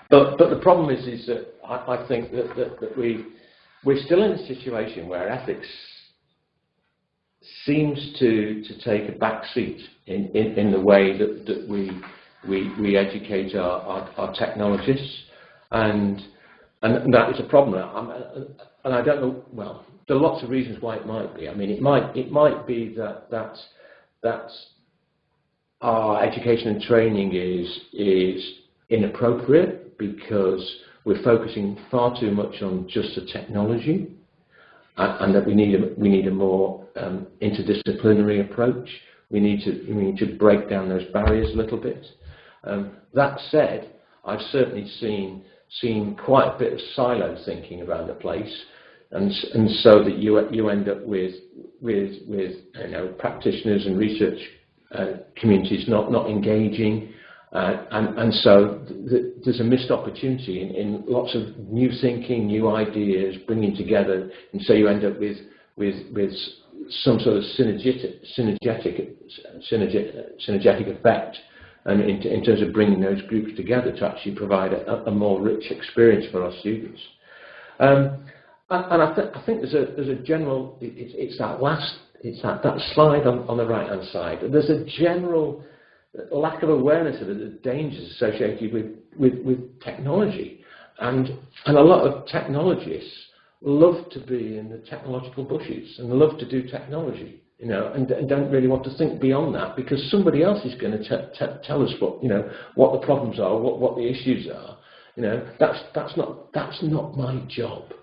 But the problem is that I think that we're still in a situation where ethics seems to take a back seat in the way that we educate our technologists, and that is a problem. And I don't know. Well, there are lots of reasons why it might be. I mean, it might be that our education and training is inappropriate because we're focusing far too much on just the technology, and that we need a more interdisciplinary approach. We need to break down those barriers a little bit. That said, I've certainly seen quite a bit of silo thinking around the place, and so that you end up with practitioners and research communities not engaging, and so there's a missed opportunity in lots of new thinking, new ideas, bringing together, and so you end up with some sort of synergetic effect, and in terms of bringing those groups together to actually provide a more rich experience for our students. And I think there's a general, it's that slide on the right hand side. There's a general lack of awareness of the dangers associated with technology, and a lot of technologists love to be in the technological bushes and love to do technology, and don't really want to think beyond that, because somebody else is going to tell us what the problems are, what the issues are. That's not my job.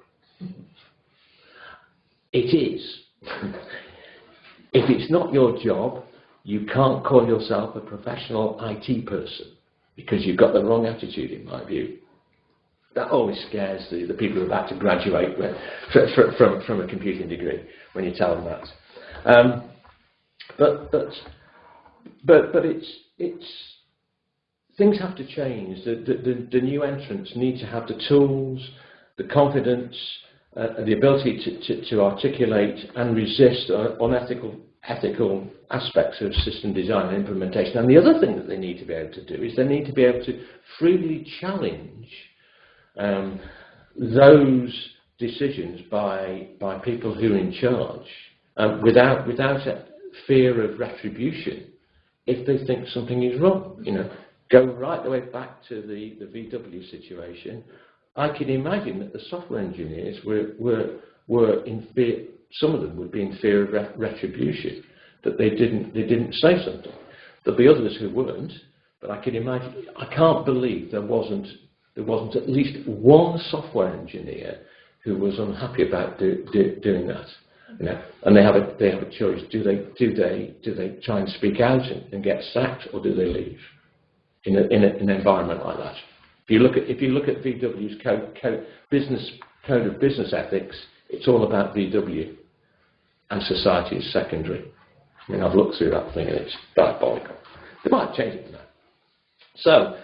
It is. If it's not your job, you can't call yourself a professional IT person, because you've got the wrong attitude, in my view. That always scares the people who are about to graduate from a computing degree when you tell them that. But it's things have to change. The new entrants need to have the tools, the confidence, the ability to articulate and resist unethical aspects of system design and implementation. And the other thing that they need to be able to do is they need to be able to freely challenge those decisions by people who are in charge, without a fear of retribution if they think something is wrong. Go right the way back to the VW situation. I can imagine that the software engineers were in fear. Some of them would be in fear of retribution, that they didn't say something. There'll be others who weren't, but I can imagine. I can't believe there wasn't at least one software engineer who was unhappy about doing that. And they have a choice. Do they try and speak out and get sacked, or do they leave in an environment like that? If you look at VW's code of business ethics, it's all about VW, and society is secondary. I mean, I've looked through that thing and it's diabolical. They might change it to that. So,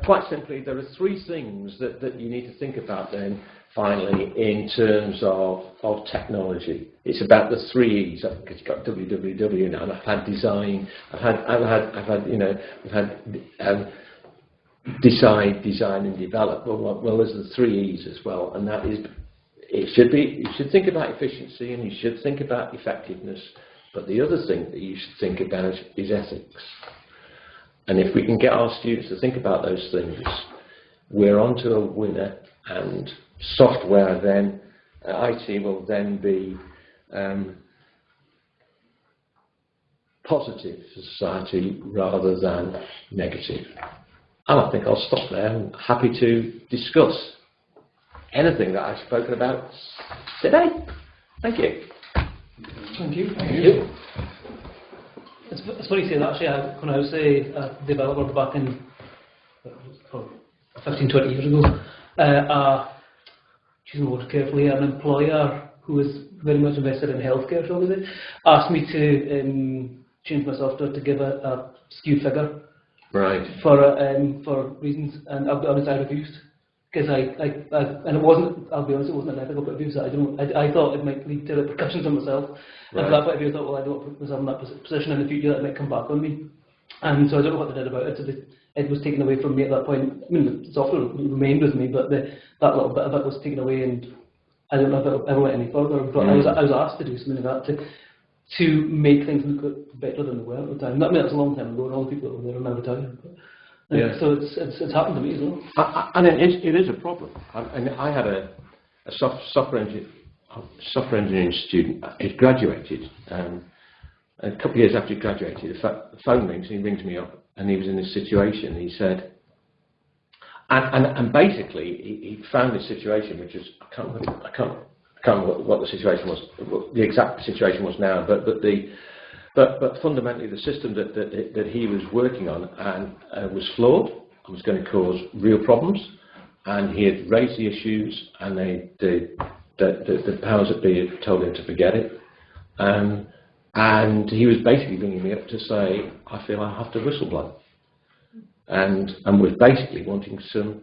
quite simply, there are three things that you need to think about then, finally, in terms of technology. It's about the three E's. Because you've got WWW now, and I've had design, I've had decide, design, and develop. Well, there's the three E's as well, and that is, you should think about efficiency and you should think about effectiveness, but the other thing that you should think about is ethics. And if we can get our students to think about those things, we're onto a winner, and software then, IT will then be positive for society rather than negative. And I think I'll stop there. I'm happy to discuss anything that I've spoken about today. Thank you. Thank you. Thank you. It's funny you say that, actually. When I was a developer back in 15, 20 years ago, choosing the word carefully, an employer who was very much invested in healthcare, shall we say, asked me to change my software to give a skewed figure. Right. For reasons, and I'll be honest, I refused. because and it wasn't, I'll be honest, it wasn't an ethical point of view, so I thought it might lead to repercussions on myself. And from that point of view, I thought, well, I don't put myself in that position in the future, that might come back on me. And so I don't know what they did about it. So it was taken away from me at that point. I mean, the software remained with me, but that little bit of it was taken away, and I don't know if it ever went any further. But I was asked to do something like that to make things look better than they were at the time. I mean, that was a long time ago, and all the people that were there are now retired. So it's happened to me as well. And it is a problem. I had a software engineering student. He graduated. A couple of years after he graduated, the phone rings, and he rings me up, and he was in this situation. He said, and basically he found this situation, which is I can't remember what the situation was, the exact situation was now, but fundamentally the system that he was working on was flawed and was going to cause real problems, and he had raised the issues, and the powers that be had told him to forget it. And he was basically ringing me up to say, I feel I have to whistleblow, and was basically wanting some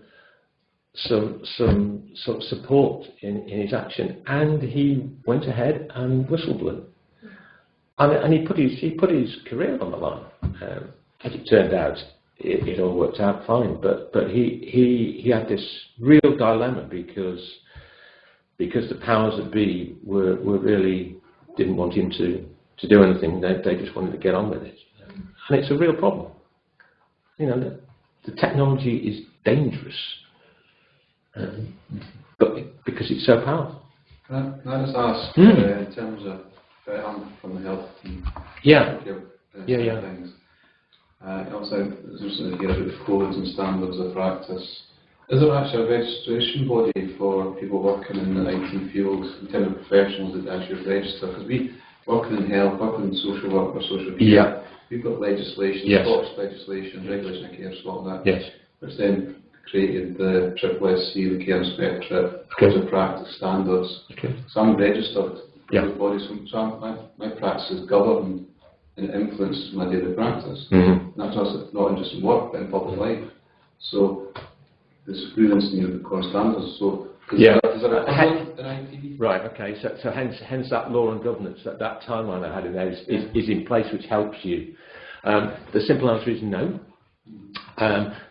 support in his action, and he went ahead and whistleblew, and he put his career on the line. As it turned out, it all worked out fine, but he had this real dilemma because the powers that be were really didn't want him to do anything. They just wanted to get on with it, and it's a real problem. You know, the technology is dangerous, but because it's so powerful. Can I just ask, in terms of from the health and things, also there's also here about codes and standards of practice. Is there actually a registration body for people working in the IT field, in terms of professionals that actually register? Because we working in health, working in social work or social care, we've got legislation, Scottish legislation, regulation of care, Scotland, which then created the SSC, the Care Inspectorate, Codes of Practice standards. So I'm registered those bodies, so my practice is governed and it influences my daily practice. That's not just in work, but in public life. So there's grievance in the core standards. So is there a equivalent in IT? Right. Okay. So hence that law and governance, that timeline I had in there is in place, which helps you. The simple answer is no.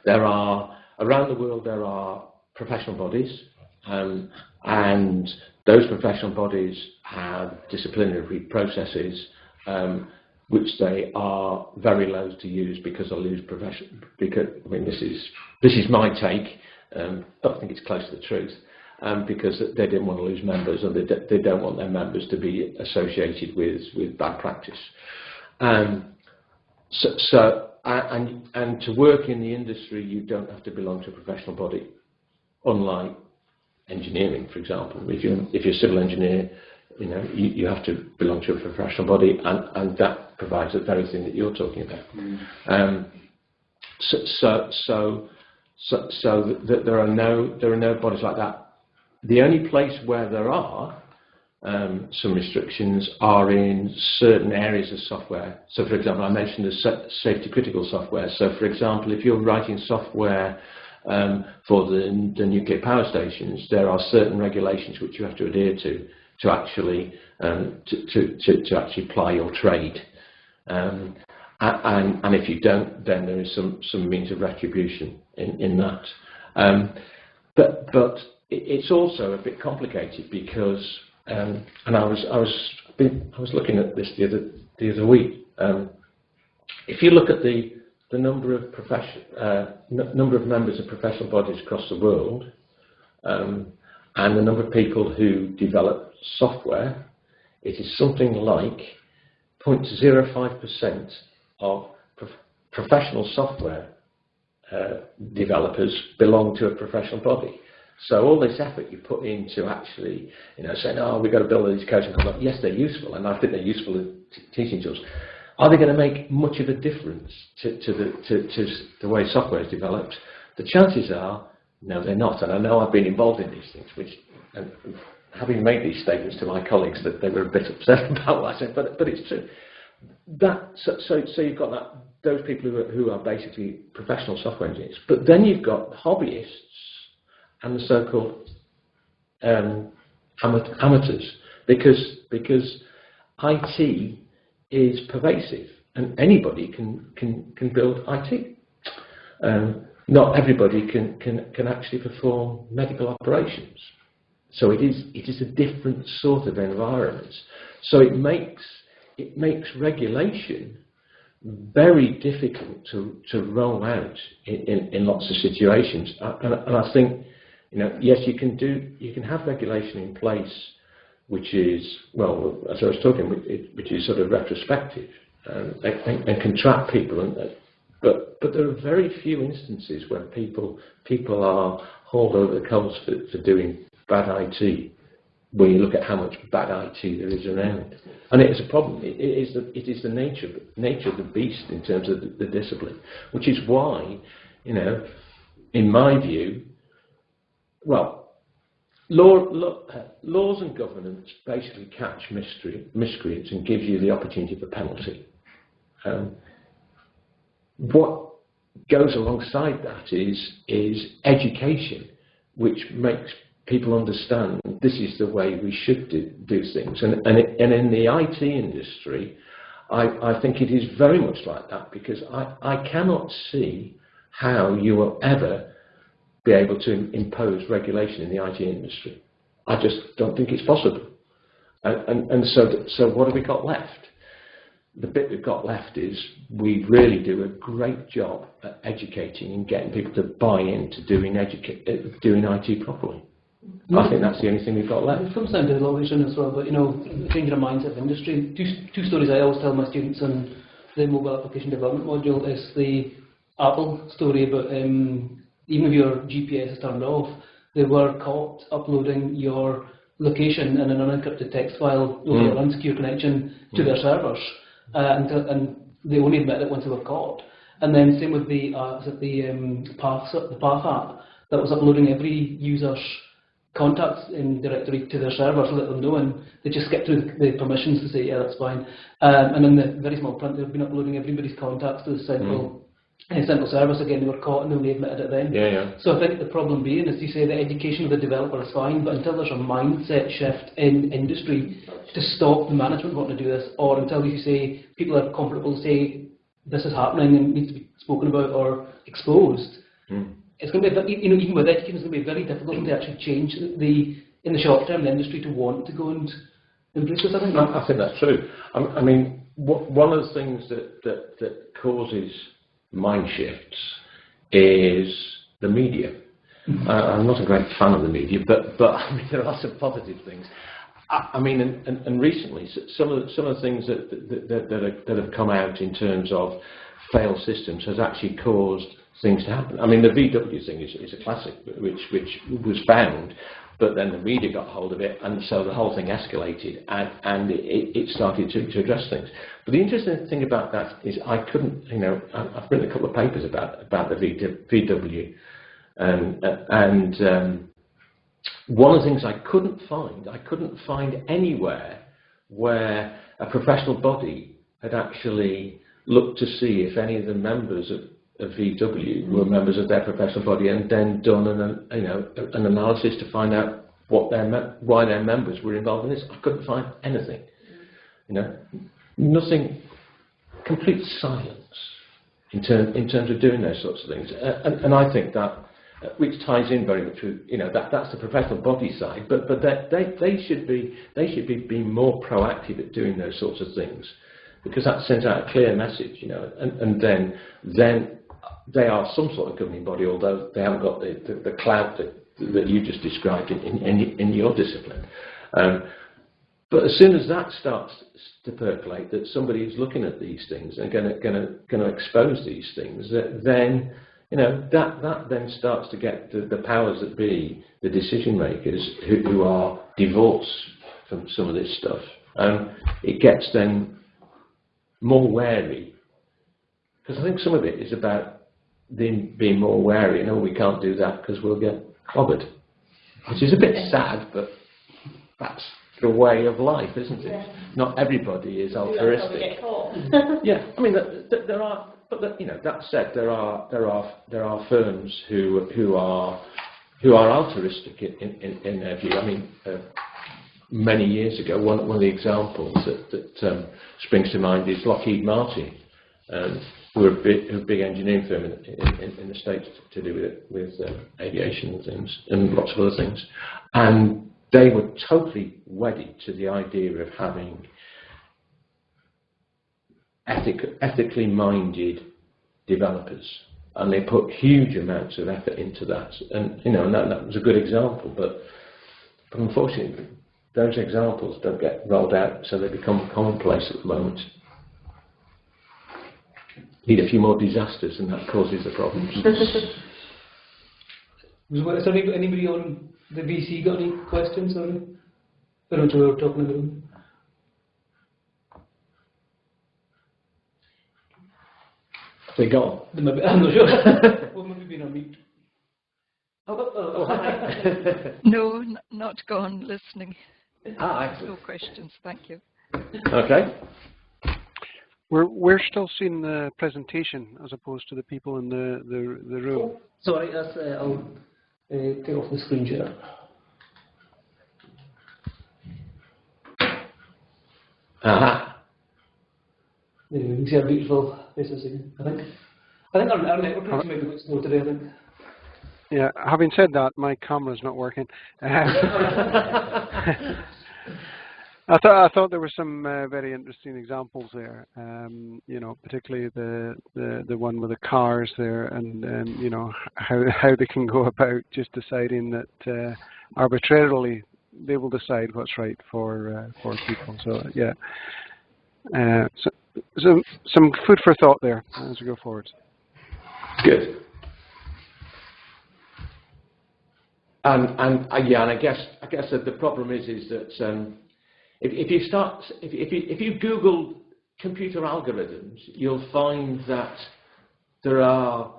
There are around the world there are professional bodies, and those professional bodies have disciplinary processes, which they are very loath to use because they lose profession. Because I mean, this is my take, but I think it's close to the truth. Because they didn't want to lose members, and they don't want their members to be associated with bad practice. And to work in the industry, you don't have to belong to a professional body, unlike engineering, for example. If you're a civil engineer, you know you have to belong to a professional body, and that provides the very thing that you're talking about. So there are no bodies like that. The only place where there are some restrictions are in certain areas of software. So, for example, I mentioned the safety critical software. So, for example, if you're writing software for the nuclear power stations, there are certain regulations which you have to adhere to actually actually ply your trade. And if you don't, then there is some means of retribution in that. But it's also a bit complicated because, and I was looking at this the other week. If you look at the number of members of professional bodies across the world, and the number of people who develop software, it is something like 0.05% of professional software developers belong to a professional body. So all this effort you put into actually, saying, "Oh, we've got to build these codes," and yes, they're useful, and I think they're useful as teaching tools. Are they going to make much of a difference to the way software is developed? The chances are, no, they're not. And I know I've been involved in these things, which, and having made these statements to my colleagues, that they were a bit upset about what I said, but it's true. So you've got those people who are basically professional software engineers, but then you've got hobbyists and the so-called amateurs, because IT is pervasive and anybody can build IT. Not everybody can actually perform medical operations. So it is a different sort of environment. So it makes regulation very difficult to roll out in lots of situations. And I think, yes, you can have regulation in place, which is, well, as I was talking, which is sort of retrospective and can trap people. But there are very few instances where people are hauled over the coals for doing bad IT, when you look at how much bad IT there is around. And it is a problem. It is the nature of the beast in terms of the discipline, which is why, in my view, well, laws and governance basically catch miscreants and give you the opportunity for penalty. What goes alongside that is education, which makes people understand this is the way we should do things. And in the IT industry, I think it is very much like that, because I cannot see how you will ever be able to impose regulation in the IT industry. I just don't think it's possible. And so what have we got left? The bit we've got left is we really do a great job at educating and getting people to buy into doing IT properly. I think that's the only thing we've got left. It comes down to innovation as well, but changing the mindset of industry. Two stories I always tell my students on the mobile application development module is the Apple story about even if your GPS is turned off, they were caught uploading your location in an unencrypted text file over an unsecure connection to their servers. And they only admit it once they were caught. And then same with the Path app that was uploading every user's contacts in directory to their server to let them know, and they just skip through the permissions to say, yeah, that's fine. And in the very small print, they've been uploading everybody's contacts to the central service. Again, they were caught and they only admitted it then. Yeah. So I think the problem being, as you say, the education of the developer is fine, but until there's a mindset shift in industry to stop the management wanting to do this, or until you say people are comfortable to say this is happening and needs to be spoken about or exposed, it's going to be, even with education, it's going to be very difficult to actually change in the short term the industry to want to go and embrace this. I think that's true. I mean, one of the things that causes mind shifts is the media. I'm not a great fan of the media, but I mean, there are some positive things. I mean, and recently, some of the things that have come out in terms of failed systems has actually caused things to happen. I mean, the VW thing is a classic, which was found, but then the media got hold of it, and so the whole thing escalated, and it started to address things. But the interesting thing about that is I couldn't, I've written a couple of papers about the VW, and one of the things I couldn't find anywhere where a professional body had actually looked to see if any of the members of VW were members of their professional body, and then done an analysis to find out why their members were involved in this. I couldn't find anything. Nothing. Complete silence in terms of doing those sorts of things. And I think that, which ties in very much with that's the professional body side, but they should be being more proactive at doing those sorts of things, because that sends out a clear message, and then they are some sort of governing body, although they haven't got the clout that you just described in your discipline. But as soon as that starts to percolate, that somebody is looking at these things and going to expose these things, then that then starts to get the powers that be, the decision makers who are divorced from some of this stuff. It gets then more wary, because I think some of it is about being more wary. We can't do that because we'll get clobbered, which is a bit sad, but that's the way of life, isn't it? Yeah. Not everybody is altruistic. Yeah, I mean there are, but that said, there are firms who who are altruistic in their view. I mean, many years ago, one of the examples that springs to mind is Lockheed Martin, who are a big engineering firm in the States to do with aviation and things, and lots of other things. And they were totally wedded to the idea of having ethically minded developers, and they put huge amounts of effort into that. And and that was a good example, but unfortunately, those examples don't get rolled out, so they become commonplace at the moment. Need a few more disasters, and that causes the problems. Is there anybody on the VC got any questions? Or I don't know what we're talking about. They gone? I'm not sure. Well, maybe been on mute. Hi. No, not gone, listening. Excellent. No questions, thank you. Okay. We're still seeing the presentation as opposed to the people in the room. Oh, sorry, that's, I'll take off the screen share. Aha. There you can see our beautiful faces again, I think our network might be a bit slow today, I think. Yeah, having said that, my camera's not working. I thought there were some very interesting examples there. Particularly the one with the cars there, and how they can go about just deciding that arbitrarily they will decide what's right for people. So yeah, so some food for thought there as we go forward. Good. And I guess that the problem is that if you Google computer algorithms, you'll find that there are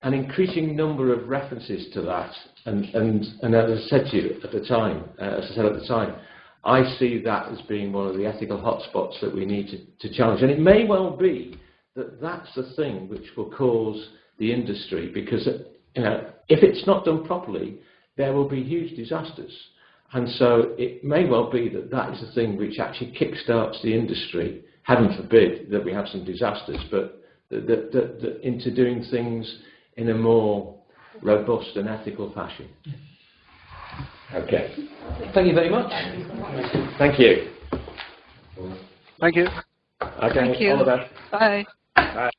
an increasing number of references to that. And as I said to you at the time, I see that as being one of the ethical hotspots that we need to challenge. And it may well be that that's the thing which will cause the industry, because if it's not done properly, there will be huge disasters. And so it may well be that that is the thing which actually kickstarts the industry. Heaven forbid that we have some disasters, but that into doing things in a more robust and ethical fashion. Okay. Thank you very much. Thank you. Thank you. Okay. Thank you. All the best. Bye. Bye.